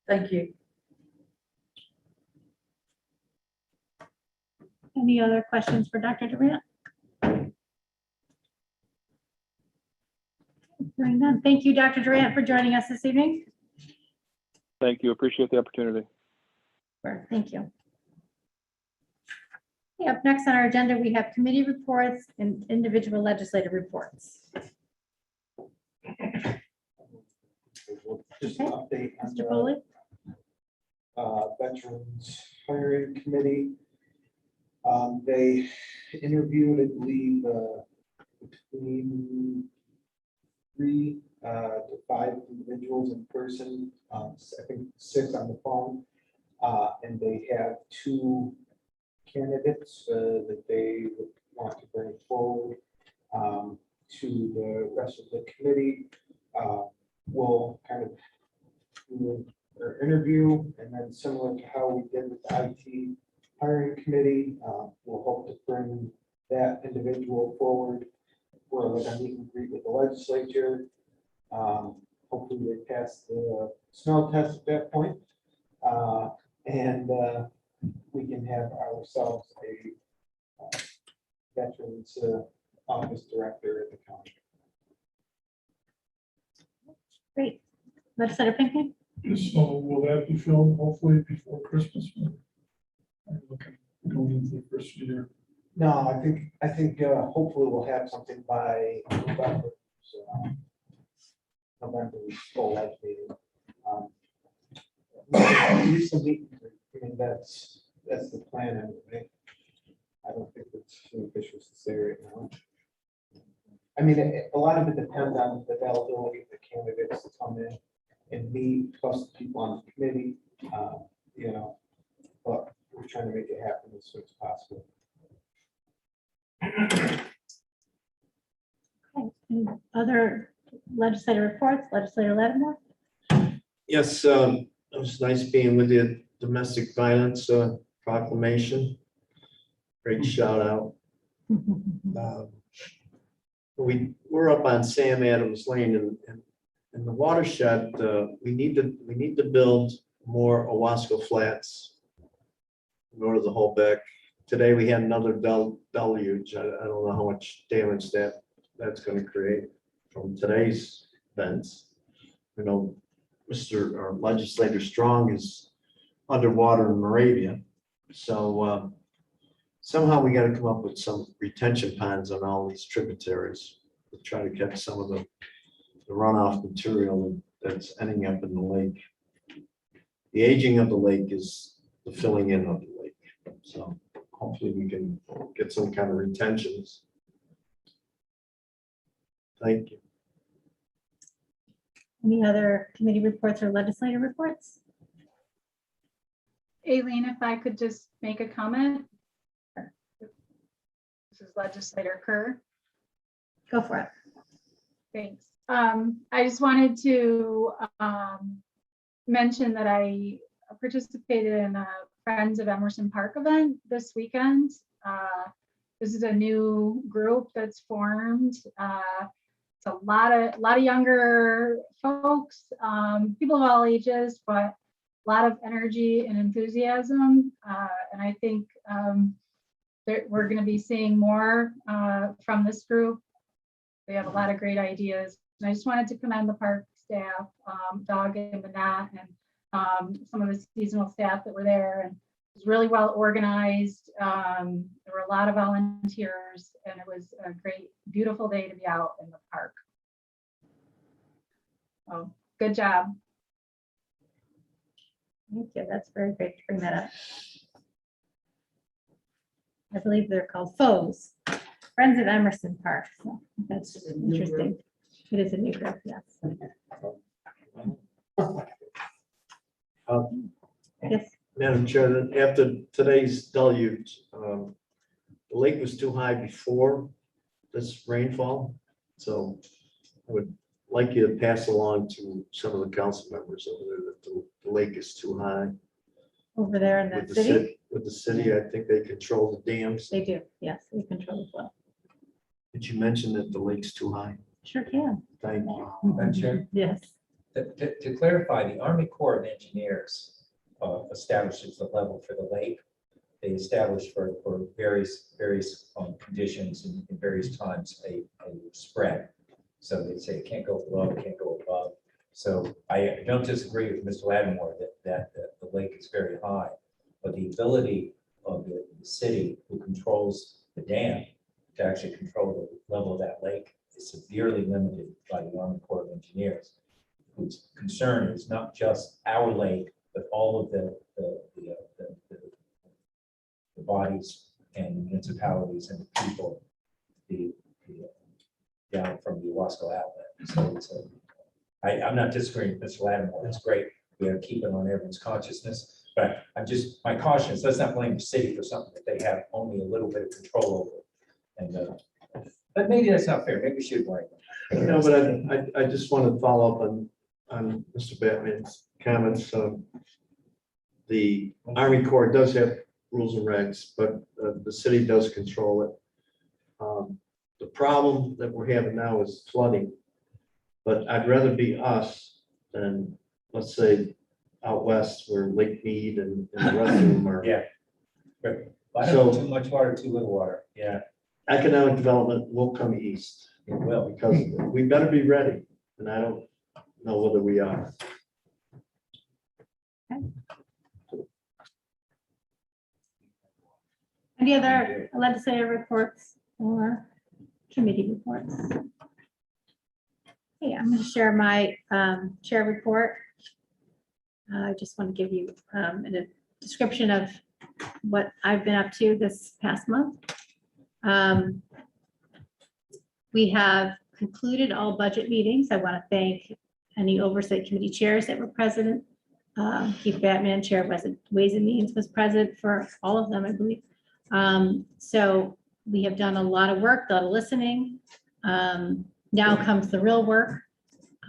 Thank you. Any other questions for Dr. Durant? Hearing none. Thank you, Dr. Durant, for joining us this evening. Thank you. Appreciate the opportunity. Sure, thank you. Okay, up next on our agenda, we have committee reports and individual legislative reports. Just an update on Mr. Foley? Veterans Hiring Committee. They interviewed, I believe, between 3 to 5 individuals in person, I think 6 on the phone, and they have 2 candidates that they would want to bring forward to the rest of the committee. We'll kind of do their interview, and then similar to how we did with the IT hiring committee, we'll hope to bring that individual forward for like a meet and greet with the legislature. Hopefully they pass the smell test at that point, and we can have ourselves a veterans office director at the county. Great. Legislator Pinckney? So will that be filmed hopefully before Christmas? I'm looking, going into the first year. No, I think hopefully we'll have something by November. So November we full life meeting. Recently, I mean that's the plan anyway. I don't think it's too official to say right now. I mean, a lot of it depends on the availability of the candidates to come in and meet, plus the people on the committee, you know, but we're trying to make it happen as soon as possible. Okay. Any other legislative reports? Legislator Lattimore? Yes, it was nice being with you. Domestic violence proclamation. Great shout out. We're up on Sam Adams Lane and in the watershed. We need to build more Owasco flats. Go to the whole back. Today we had another deluge. I don't know how much damage that's going to create from today's events. You know, Mr. Legislator Strong is underwater in Moravia, so somehow we got to come up with some retention ponds on all these tributaries to try to catch some of the runoff material that's ending up in the lake. The aging of the lake is the filling in of the lake, so hopefully we can get some kind of retentions. Thank you. Any other committee reports or legislative reports? Aileen, if I could just make a comment. This is Legislator Kerr. Go for it. Thanks. I just wanted to mention that I participated in a Friends of Emerson Park event this weekend. This is a new group that's formed. It's a lot of younger folks, people of all ages, but a lot of energy and enthusiasm. And I think we're going to be seeing more from this group. They have a lot of great ideas. And I just wanted to commend the park staff, Doug and Manat, and some of the seasonal staff that were there. And it was really well organized. There were a lot of volunteers, and it was a great, beautiful day to be out in the park. Oh, good job. Thank you. That's very great to bring that up. I believe they're called foes. Friends of Emerson Park. So that's interesting. It is a new group, yes. Yes. Madam Chair, after today's deluge, the lake was too high before this rainfall. So I would like you to pass along to some of the council members over there that the lake is too high. Over there in With the the city, city, with the city, I think they control the dams. they do, yes, they control the flow. Did you mention that the lake's too high? Sure can. Thank you. Madam Chair? Yes. To clarify, the Army Corps of Engineers establishes the level for the lake. They establish for various conditions and in various times a spread. So they say it can't go below, it can't go above. So I don't disagree with Mr. Lattimore that the lake is very high, but the ability of the city who controls the dam to actually control the level of that lake is severely limited by the Army Corps of Engineers, whose concern is not just our lake, but all of the bodies and municipalities and the people down from the Wasco outlet. So I'm not disagreeing with Mr. Lattimore. It's great. We have to keep it on everyone's consciousness. But my caution is let's not blame the city for something that they have only a little bit of control over. And but maybe that's not fair. Maybe we should blame them. No, but I just want to follow up on Mr. Batman's comments. The Army Corps does have rules and regs, but the city does control it. The problem that we're having now is flooding, but I'd rather be us than, let's say, out west where Lake Mead and the rest of them are. Yeah. I don't know, too much water, too little water. Yeah. Economic development will come east. It will. Because we better be ready, and I don't know whether we are. Any other legislative reports or committee reports? Okay, I'm going to share my chair report. I just want to give you a description of what I've been up to this past month. We have concluded all budget meetings. I want to thank any oversight committee chairs that were present. Keith Batman, Chair of Ways and Means, was present for all of them, I believe. So we have done a lot of work, a lot of listening. Now comes the real work.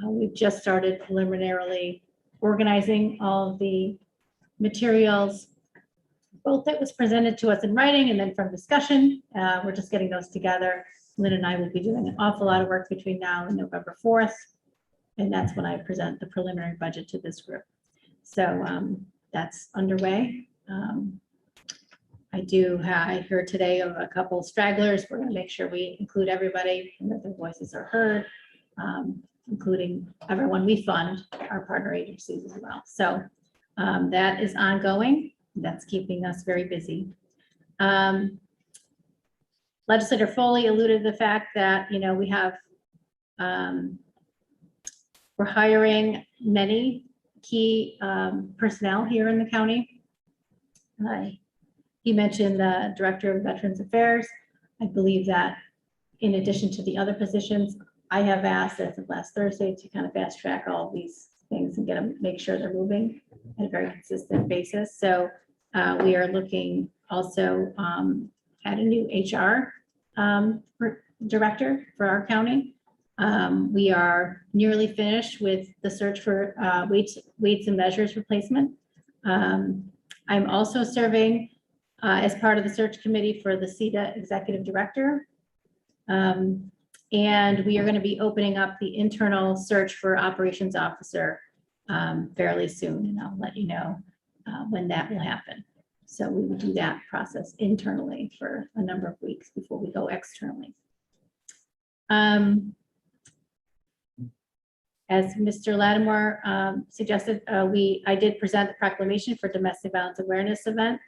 We've just started preliminarily organizing all of the materials, both that was presented to us in writing and then from discussion. We're just getting those together. Lynn and I will be doing an awful lot of work between now and November 4th. And that's when I present the preliminary budget to this group. So that's underway. I heard today of a couple stragglers. We're going to make sure we include everybody and that their voices are heard, including everyone we fund, our partner agencies as well. So that is ongoing. That's keeping us very busy. Legislator Foley alluded to the fact that, we have, we're hiring many key personnel here in the county. He mentioned the Director of Veterans Affairs. I believe that in addition to the other positions, I have asked as of last Thursday to kind of fast track all of these things and make sure they're moving at a very consistent basis. So we are looking also at a new HR director for our county. We are nearly finished with the search for weights and measures replacement. I'm also serving as part of the search committee for the CEDA executive director. And we are going to be opening up the internal search for operations officer fairly soon, and I'll let you know when that will happen. So we will do that process internally for a number of weeks before we go externally. As Mr. Lattimore suggested, I did present the proclamation for Domestic Violence Awareness event.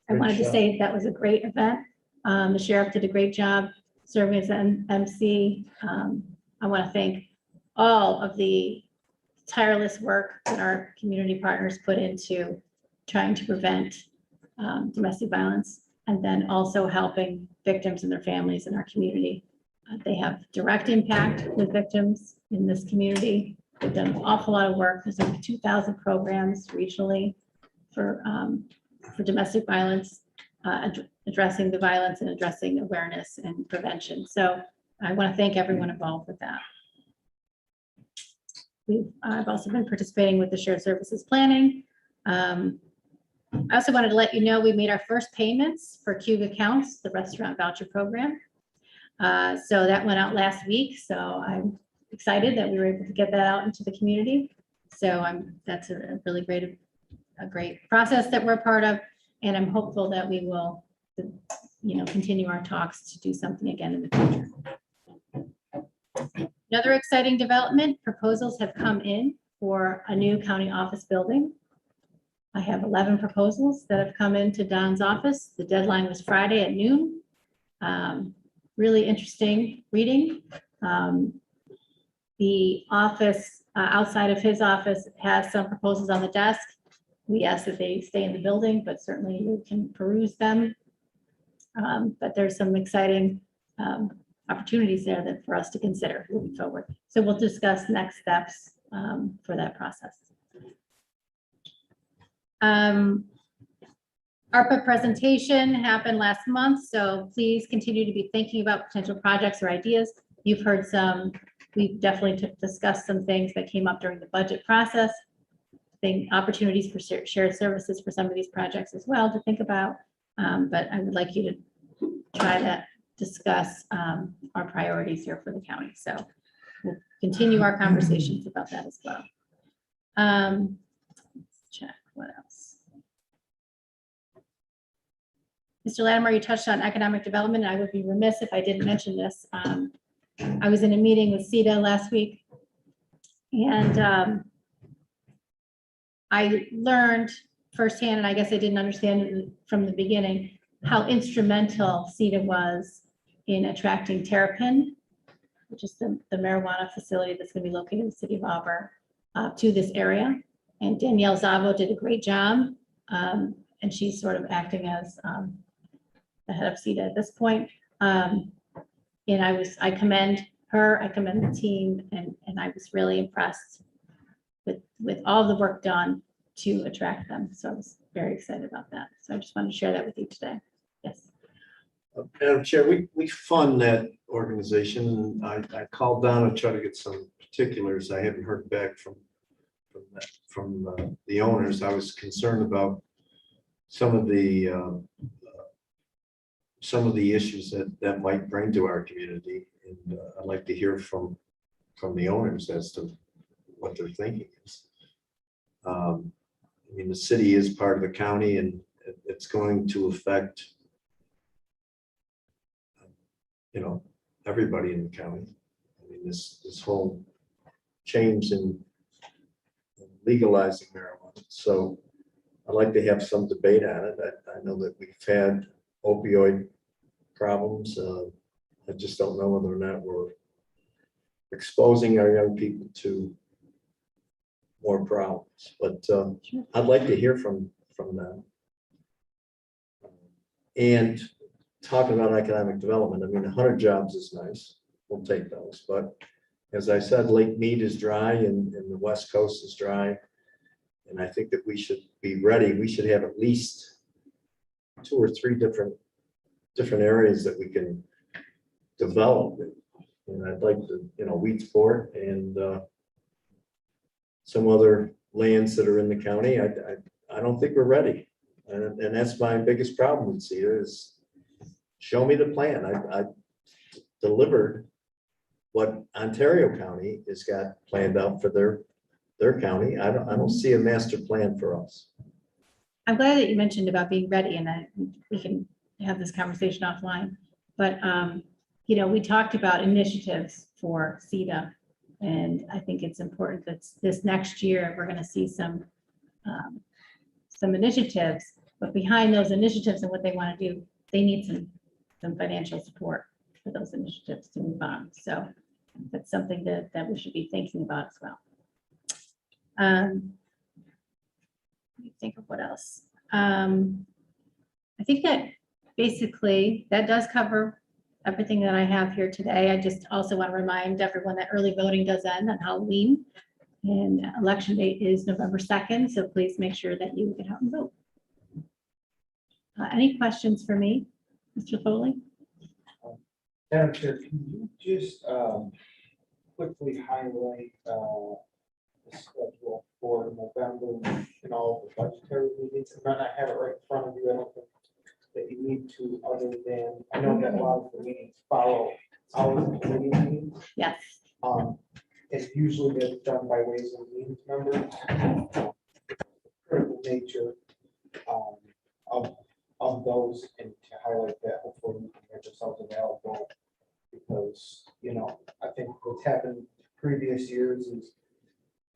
I wanted to say that was a great event. The sheriff did a great job serving as an MC. I want to thank all of the tireless work that our community partners put into trying to prevent domestic violence and then also helping victims and their families in our community. They have direct impact with victims in this community. They've done an awful lot of work. There's over 2,000 programs regionally for domestic violence, addressing the violence and addressing awareness and prevention. So I want to thank everyone involved with that. I've also been participating with the shared services planning. I also wanted to let you know we made our first payments for Cayuga Counts, the restaurant voucher program. So that went out last week. So I'm excited that we were able to get that out into the community. So that's a really great process that we're a part of. And I'm hopeful that we will, continue our talks to do something again in the future. Another exciting development, proposals have come in for a new county office building. I have 11 proposals that have come into Don's office. The deadline was Friday at noon. Really interesting reading. The office, outside of his office, has some proposals on the desk. We ask that they stay in the building, but certainly you can peruse them. But there's some exciting opportunities there that for us to consider moving forward. So we'll discuss next steps for that process. ARPA presentation happened last month, so please continue to be thinking about potential projects or ideas. You've heard some, we've definitely discussed some things that came up during the budget process. Think opportunities for shared services for some of these projects as well to think about. But I would like you to try to discuss our priorities here for the county. So we'll continue our conversations about that as well. Let's check what else. Mr. Latimer, you touched on economic development. I would be remiss if I didn't mention this. I was in a meeting with CETA last week, and I learned firsthand, and I guess I didn't understand it from the beginning, how instrumental CETA was in attracting Terrapin, which is the marijuana facility that's going to be located in the city of Auburn, to this area. And Danielle Zavo did a great job, and she's sort of acting as the head of CETA at this point. And I commend her, I commend the team, and I was really impressed with all the work done to attract them. So I was very excited about that. So I just wanted to share that with you today. Yes. Madam Chair, we fund that organization. I called down and tried to get some particulars. I haven't heard back from the owners. I was concerned about some of the issues that might bring to our community, and I'd like to hear from the owners as to what their thinking is. I mean, the city is part of the county, and it's going to affect, everybody in the county. I mean, this whole change in legalizing marijuana. So I'd like to have some debate on it. I know that we've had opioid problems. I just don't know whether or not we're exposing our young people to more problems, but I'd like to hear from them. And talking about economic development, I mean, 100 jobs is nice. We'll take those. But as I said, Lake Mead is dry and the West Coast is dry. And I think that we should be ready. We should have at least 2 or 3 different areas that we can develop. And I'd like to, Weedsport and some other lands that are in the county. I don't think we're ready. And that's my biggest problem with CETA is show me the plan. I delivered what Ontario County has got planned out for their county. I don't see a master plan for us. I'm glad that you mentioned about being ready, and we can have this conversation offline. But we talked about initiatives for CETA, and I think it's important that this next year we're going to see some initiatives. But behind those initiatives and what they want to do, they need some financial support for those initiatives to move on. So that's something that we should be thinking about as well. Let me think of what else. I think that basically, that does cover everything that I have here today. I just also want to remind everyone that early voting does end on Halloween. And election date is November 2nd, so please make sure that you get out and vote. Any questions for me, Mr. Foley? Madam Chair, can you just quickly highlight the schedule for November and all the budgetary meetings? And then I have it right in front of you. I don't think that you need to, other than, I know that a lot of the meetings follow our committee meetings. Yes. And usually it's done by Ways and Means members. Critical nature of those, and to highlight that, hopefully we can make ourselves available. Because, you know, I think what's happened previous years is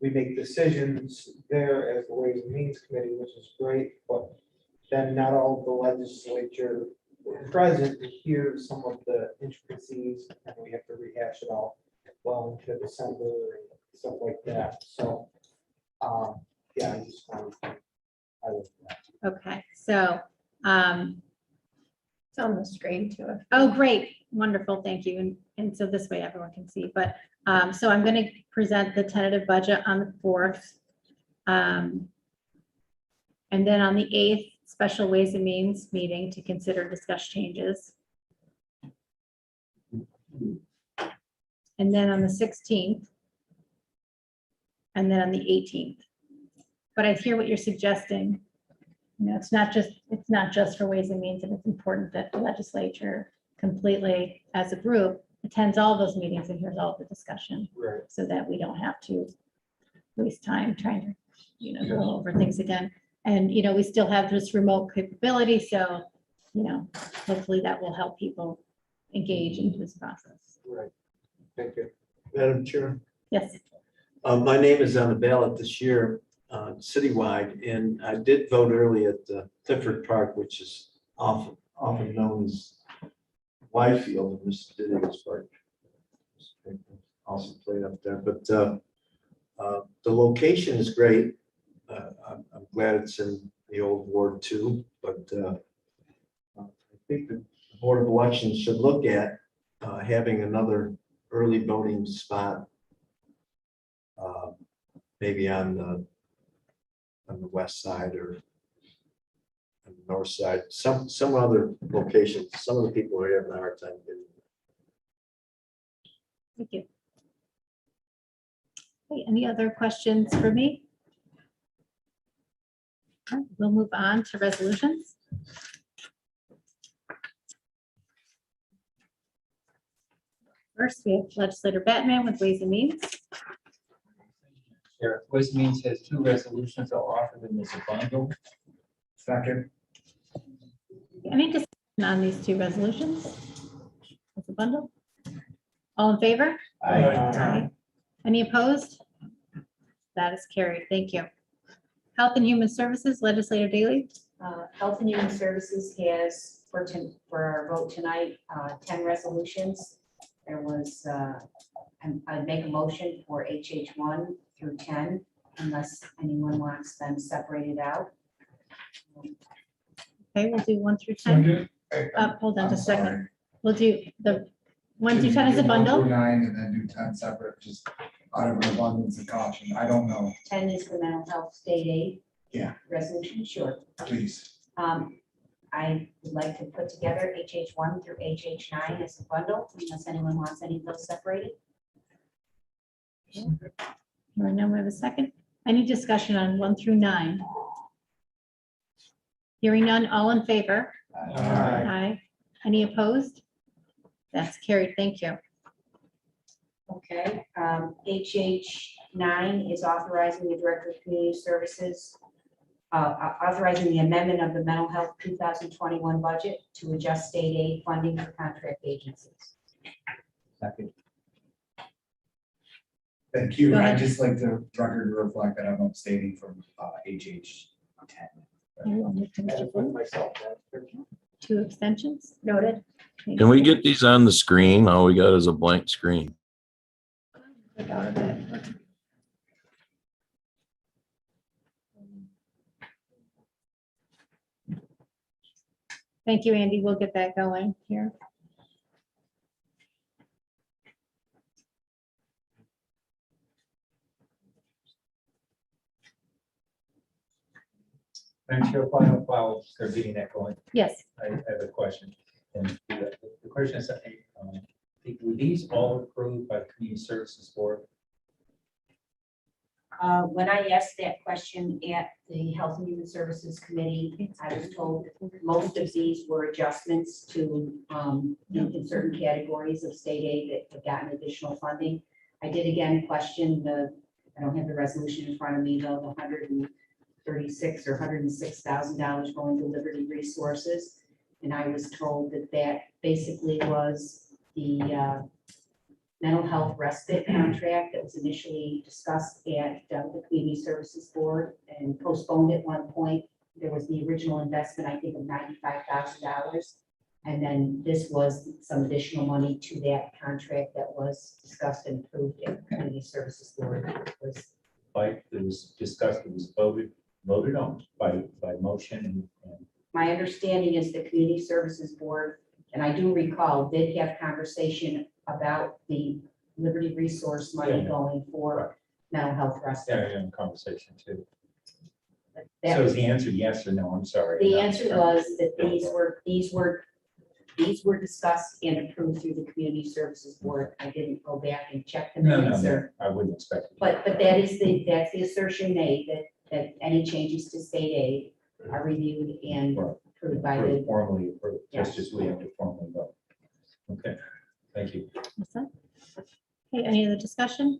we make decisions there as the Ways and Means Committee, which is great, but then not all the legislature present to hear some of the intricacies, and we have to rehash it all well into December and stuff like that. So, yeah, I just wanted to highlight that. Okay, so, It's on the screen too. oh, great, wonderful, thank you. And so this way everyone can see, but, so I'm going to present the tentative budget on the 4th. And then on the 8th, special Ways and Means meeting to consider discuss changes. And then on the 16th. And then on the 18th. But I hear what you're suggesting. You know, it's not just for Ways and Means, and it's important that the legislature completely, as a group, attends all those meetings and hears all the discussion. Right. So that we don't have to waste time trying to, you know, go over things again. And, you know, we still have this remote capability, so, you know, hopefully that will help people engage into this process. Right. Thank you. Madam Chair, Yes, my name is on the ballot this year, citywide, and I did vote early at Clifford Park, which is often known as Whitefield in Mr. Diddy's Park. Also played up there, but the location is great. I'm glad it's in the old Ward 2, but I think the Board of Elections should look at having another early voting spot, maybe on the west side or on the north side, some other locations. Some of the people are having a hard time getting. thank you. Okay, any other questions for me? All right, we'll move on to resolutions. First, we have legislator Batman with Ways and Means. Chair, Ways and Means has two resolutions. I'll offer them as a bundle. Second. Any discussion on these two resolutions? As a bundle? All in favor? Aye. Any opposed? That is carried. Thank you. Health and Human Services, Legislator Daley. Health and Human Services has, for our vote tonight, 10 resolutions. There was, I'd make a motion for HH1 through 10, unless anyone wants them separated out. Okay, we'll do 1 through 10. Hold on just a second. We'll do the 1 through 10 as a bundle. 9 and then do 10 separate, just out of an abundance of caution. I don't know. 10 is the mental health state aid. Yeah. Resolution, sure. Please. I would like to put together HH1 through HH9 as a bundle, unless anyone wants any of those separated. Right now we have a second. Any discussion on 1 through 9? Hearing none, all in favor? Aye. Any opposed? That's carried. Thank you. Okay, HH9 is authorizing the Director of Community Services, authorizing the amendment of the mental health 2021 budget to adjust state aid funding for contract agencies. Second. Thank you. Go ahead. I'd just like the record to reflect that I'm abstaining from HH 10. I will move to Mr. Fu. Myself. 2 abstentions. Noted. Can we get these on the screen? All we got is a blank screen. Click out of it. Thank you, Andy. We'll get that going here. Madam Chair, while they're getting that going, Yes. I have a question. And the question is, were these all approved by the Community Services Board? When I asked that question at the Health and Human Services Committee, I was told most of these were adjustments to, in certain categories of state aid that have gotten additional funding. I did again question I don't have the resolution in front of me, though, the $136,000 or $106,000 going to Liberty Resources. And I was told that that basically was the mental health respite contract that was initially discussed at the Community Services Board and postponed at one point. There was the original investment, I think, of $95,000. And then this was some additional money to that contract that was discussed and approved at the Community Services Board. Like it was discussed, it was voted on by motion and My understanding is the Community Services Board, and I do recall, did have conversation about the Liberty Resource money Yeah. going for mental health respite. in conversation too. That So was- is the answer yes or no? I'm sorry. The answer was that these were discussed and approved through the Community Services Board. I didn't go back and check the No, minutes no, or, I wouldn't expect it. but that's the assertion made that any changes to state aid are reviewed and Right. approved by the, Formally approved, just Yes. as we have to formally vote. Okay, thank you. What's that? Okay, any other discussion?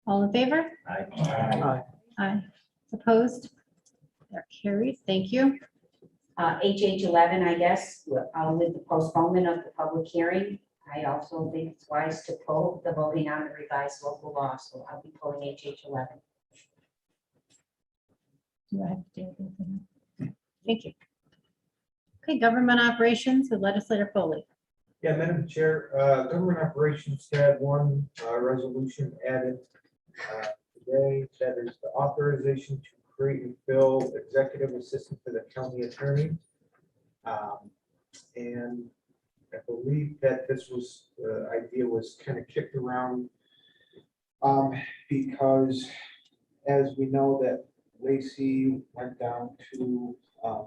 All in favor? Aye. Aye. Opposed? They're carried. Thank you. HH 11, I guess, with the postponement of the public hearing. I also think it's wise to pull the voting on the revised local law, so I'll be pulling HH 11. Do I have to do anything? Thank you. Okay, government operations with legislator Foley. Yeah, Madam Chair, government operations had one resolution added today, that is the authorization to create and fill executive assistant to the county attorney. And I believe that this was, the idea was kind of kicked around because as we know that Lacey went down to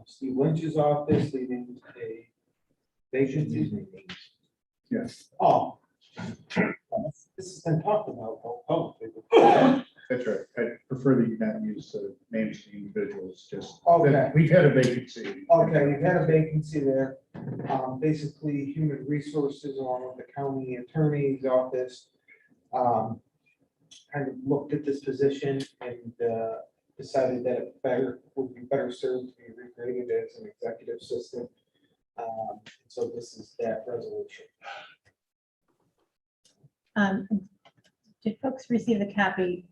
Steve Lynch's office, leaving a vacancy. Yes, Oh. This has been talked about. that's right. I prefer that you not use names of the individuals, just. Okay. We've had a vacancy. Okay, we've had a vacancy there. Basically, human resources along with the county attorney's office kind of looked at this position and decided that it would be better served to be regraded as an executive assistant. So this is that resolution. Did folks receive the copy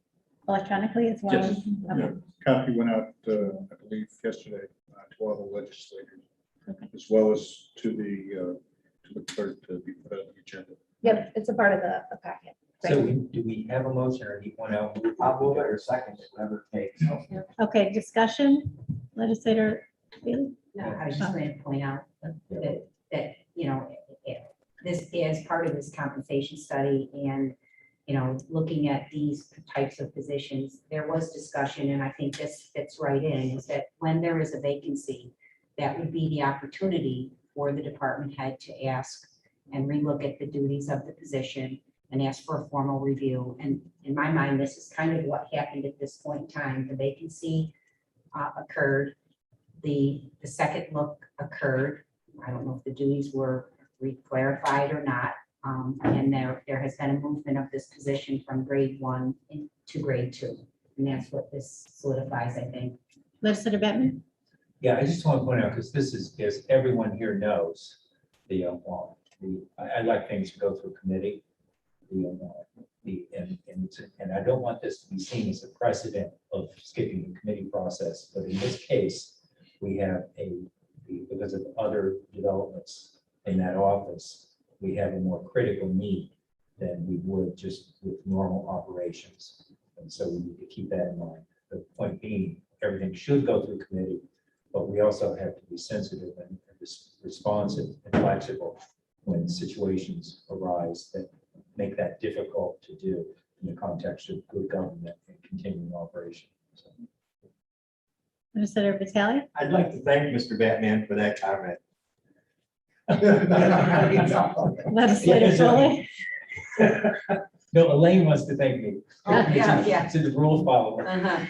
electronically as well? Yes. Okay. Yeah. Copy went out, I believe, yesterday to all the legislators, Okay. as well as to the clerk to be put on the agenda. Yep, it's a part of the packet. So do we have a motion or do you want to? I'll move it or second it, whatever it takes. Okay, discussion, legislator Bailey? No, I was just going to point out that, you know, this is part of this compensation study and, you know, looking at these types of positions, there was discussion, and I think this fits right in, is that when there is a vacancy, that would be the opportunity for the department head to ask and relook at the duties of the position and ask for a formal review. And in my mind, this is kind of what happened at this point in time. The vacancy occurred. The second look occurred. I don't know if the duties were re-clarified or not. And there has been a movement of this position from grade 1 to grade 2. And that's what this solidifies, I think. Legislator Bettman? Yeah, I just want to point out, because this is, as everyone here knows, I like things to go through committee. And I don't want this to be seen as a precedent of skipping the committee process, but in this case, we have because of other developments in that office, we have a more critical need than we would just with normal operations. And so we need to keep that in mind. The point being, everything should go through committee, But we also have to be sensitive and responsive and flexible when situations arise that make that difficult to do in the context of good government and continuing operation. So, Legislator Vitale? I'd like to thank Mr. Batman for that comment. Legislator Foley? no, Elaine wants to thank me. Oh, yeah. To the rule follower.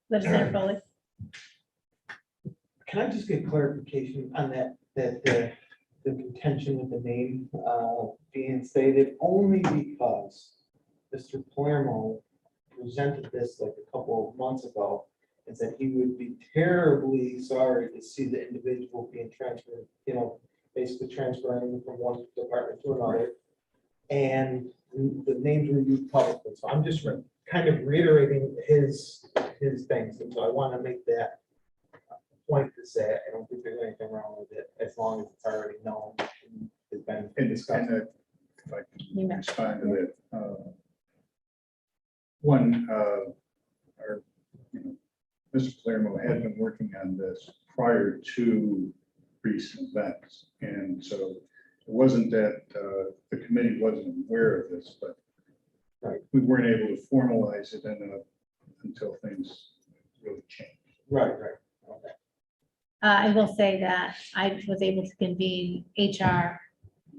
Legislator Foley? Can I just get clarification on that, the contention of the name being stated only because Mr. Palermo presented this like a couple of months ago and said he would be terribly sorry to see the individual being transferred, basically transferring from one department to another. And the names were used publicly. So I'm just kind of reiterating his things. And so I want to make that point to say, I don't think there's anything wrong with it, as long as it's already known and has been discussed. And if I can respond to that, one, Mr. Palermo had been working on this prior to recent events, and so it wasn't that the committee wasn't aware of this, but we weren't able to formalize it until things really changed. Right. Okay. I will say that I was able to convene HR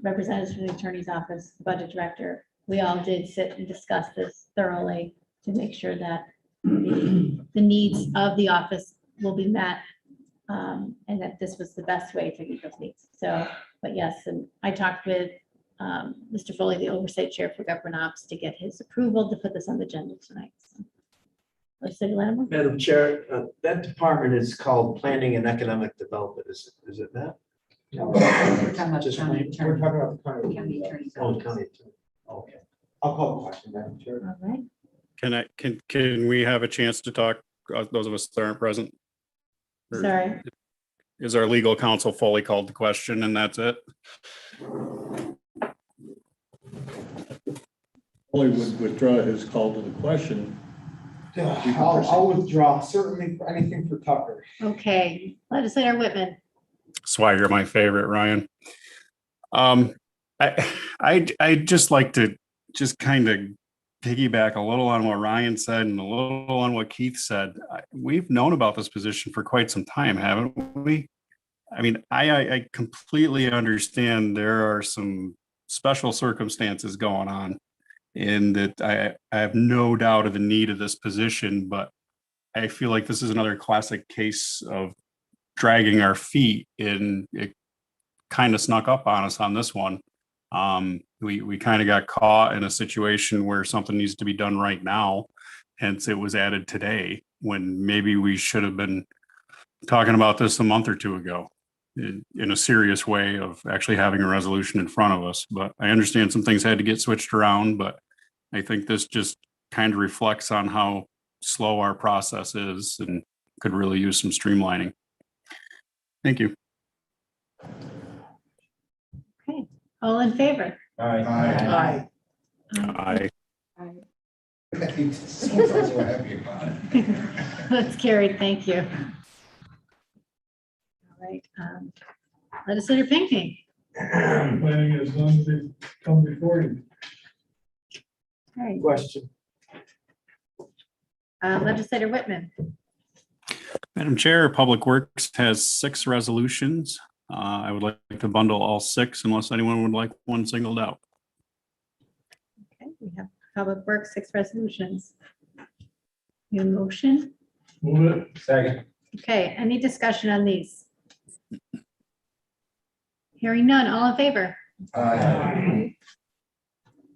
representatives from the attorney's office, budget director. We all did sit and discuss this thoroughly to make sure that the needs of the office will be met, and that this was the best way to meet those needs. So, but yes, and I talked with Mr. Foley, the oversight chair for government ops, to get his approval to put this on the agenda tonight. So, Legislator Lattimore? Madam Chair, that department is called Planning and Economic Development, is it not? No, we're talking about Just- county We're attorney. talking about the county. County attorney's Oh, office. county attorney. Okay. I'll call the question, Madam Chair. All right. Can we have a chance to talk, those of us that aren't present? Or Sorry. Is our legal counsel fully called the question and that's it? Only would withdraw his call to the question. I'll withdraw, certainly for anything for Tucker. Okay, Legislator Whitman. That's why you're my favorite, Ryan. I'd just like to just kind of piggyback a little on what Ryan said and a little on what Keith said. We've known about this position for quite some time, haven't we? I mean, I completely understand there are some special circumstances going on, and that I have no doubt of the need of this position, but I feel like this is another classic case of dragging our feet, and it kind of snuck up on us on this one. We kind of got caught in a situation where something needs to be done right now, hence it was added today, when maybe we should have been talking about this a month or two ago in a serious way of actually having a resolution in front of us. But I understand some things had to get switched around, but I think this just kind of reflects on how slow our process is and could really use some streamlining. Thank you. Okay, all in favor? Aye. Aye. So happy about it. That's carried, thank you. All right, Legislator Pinckney. Planning as long as they come before you. All right, Question. Legislator Whitman. Madam Chair, Public Works has 6 resolutions. I would like to bundle all 6 unless anyone would like one singled out. Okay, we have Public Works, 6 resolutions. Your motion? Move it. Second. Okay, any discussion on these? Hearing none, all in favor?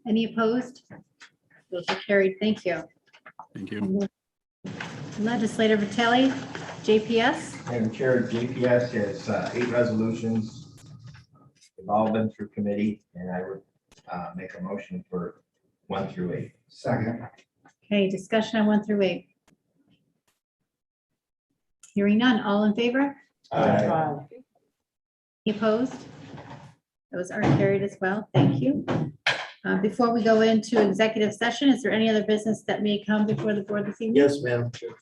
Any opposed? Those are carried, thank you. Thank you. Legislator Vitale, JPS. Madam Chair, JPS has 8 resolutions. They've all been through committee, and I would make a motion for 1 through 8. Second. Okay, discussion on 1 through 8. Hearing none, all in favor? Any opposed? Those are carried as well. Thank you. Before we go into executive session, is there any other business that may come before the board this evening? Yes, Madam Chair.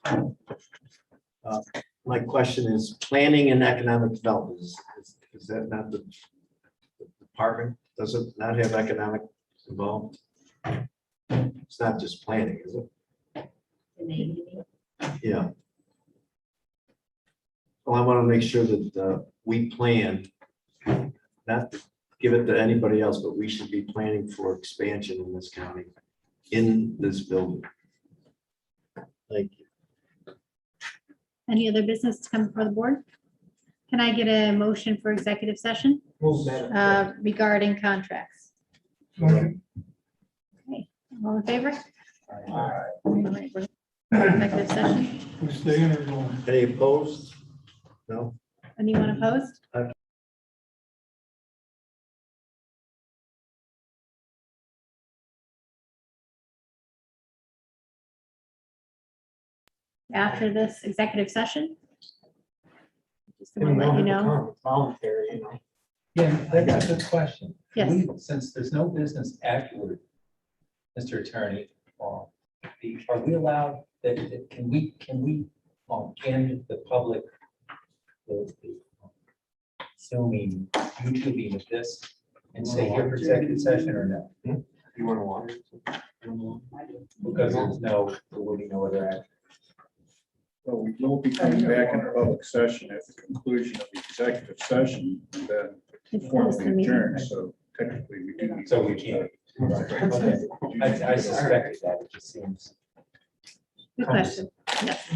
my question is, planning and economic development, is that not the department? Does it not have economic involved? It's not just planning, is it? Yeah. Well, I want to make sure that we plan, not to give it to anybody else, but we should be planning for expansion in this county, in this building. Thank you. Any other business to come before the board? Can I get a motion for executive session regarding contracts? Okay, all in favor? All right, we're- Executive session. We're staying or going? Any opposed? No? Anyone opposed? After this executive session? Just to let you know. Voluntary, you know. Yeah, that's a good question. Yes. Since there's no business afterward, Mr. Attorney, are we allowed, can we end the public, assuming YouTubing of this and say here for executive session or no? You want to water? Because there will be no other action. Well, we will be coming back in public session at the conclusion of the executive session, and then It's formally close to meeting. adjourn, so technically we do. So we can't. Okay. I suspected that, it just seems. Good question. Yes.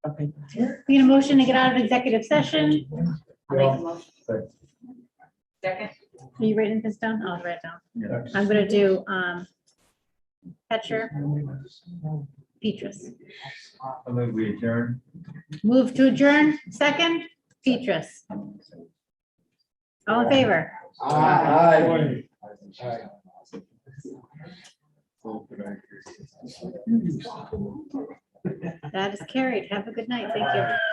Okay. We need a motion to get out of executive session. I'll make a motion. Second? Are you writing this down? I'll write it down. I'm gonna do, Petcher, Petrus. I move we adjourn. Move to adjourn, second, Petrus. All in favor? Aye. That is carried. Have a good night. Thank you.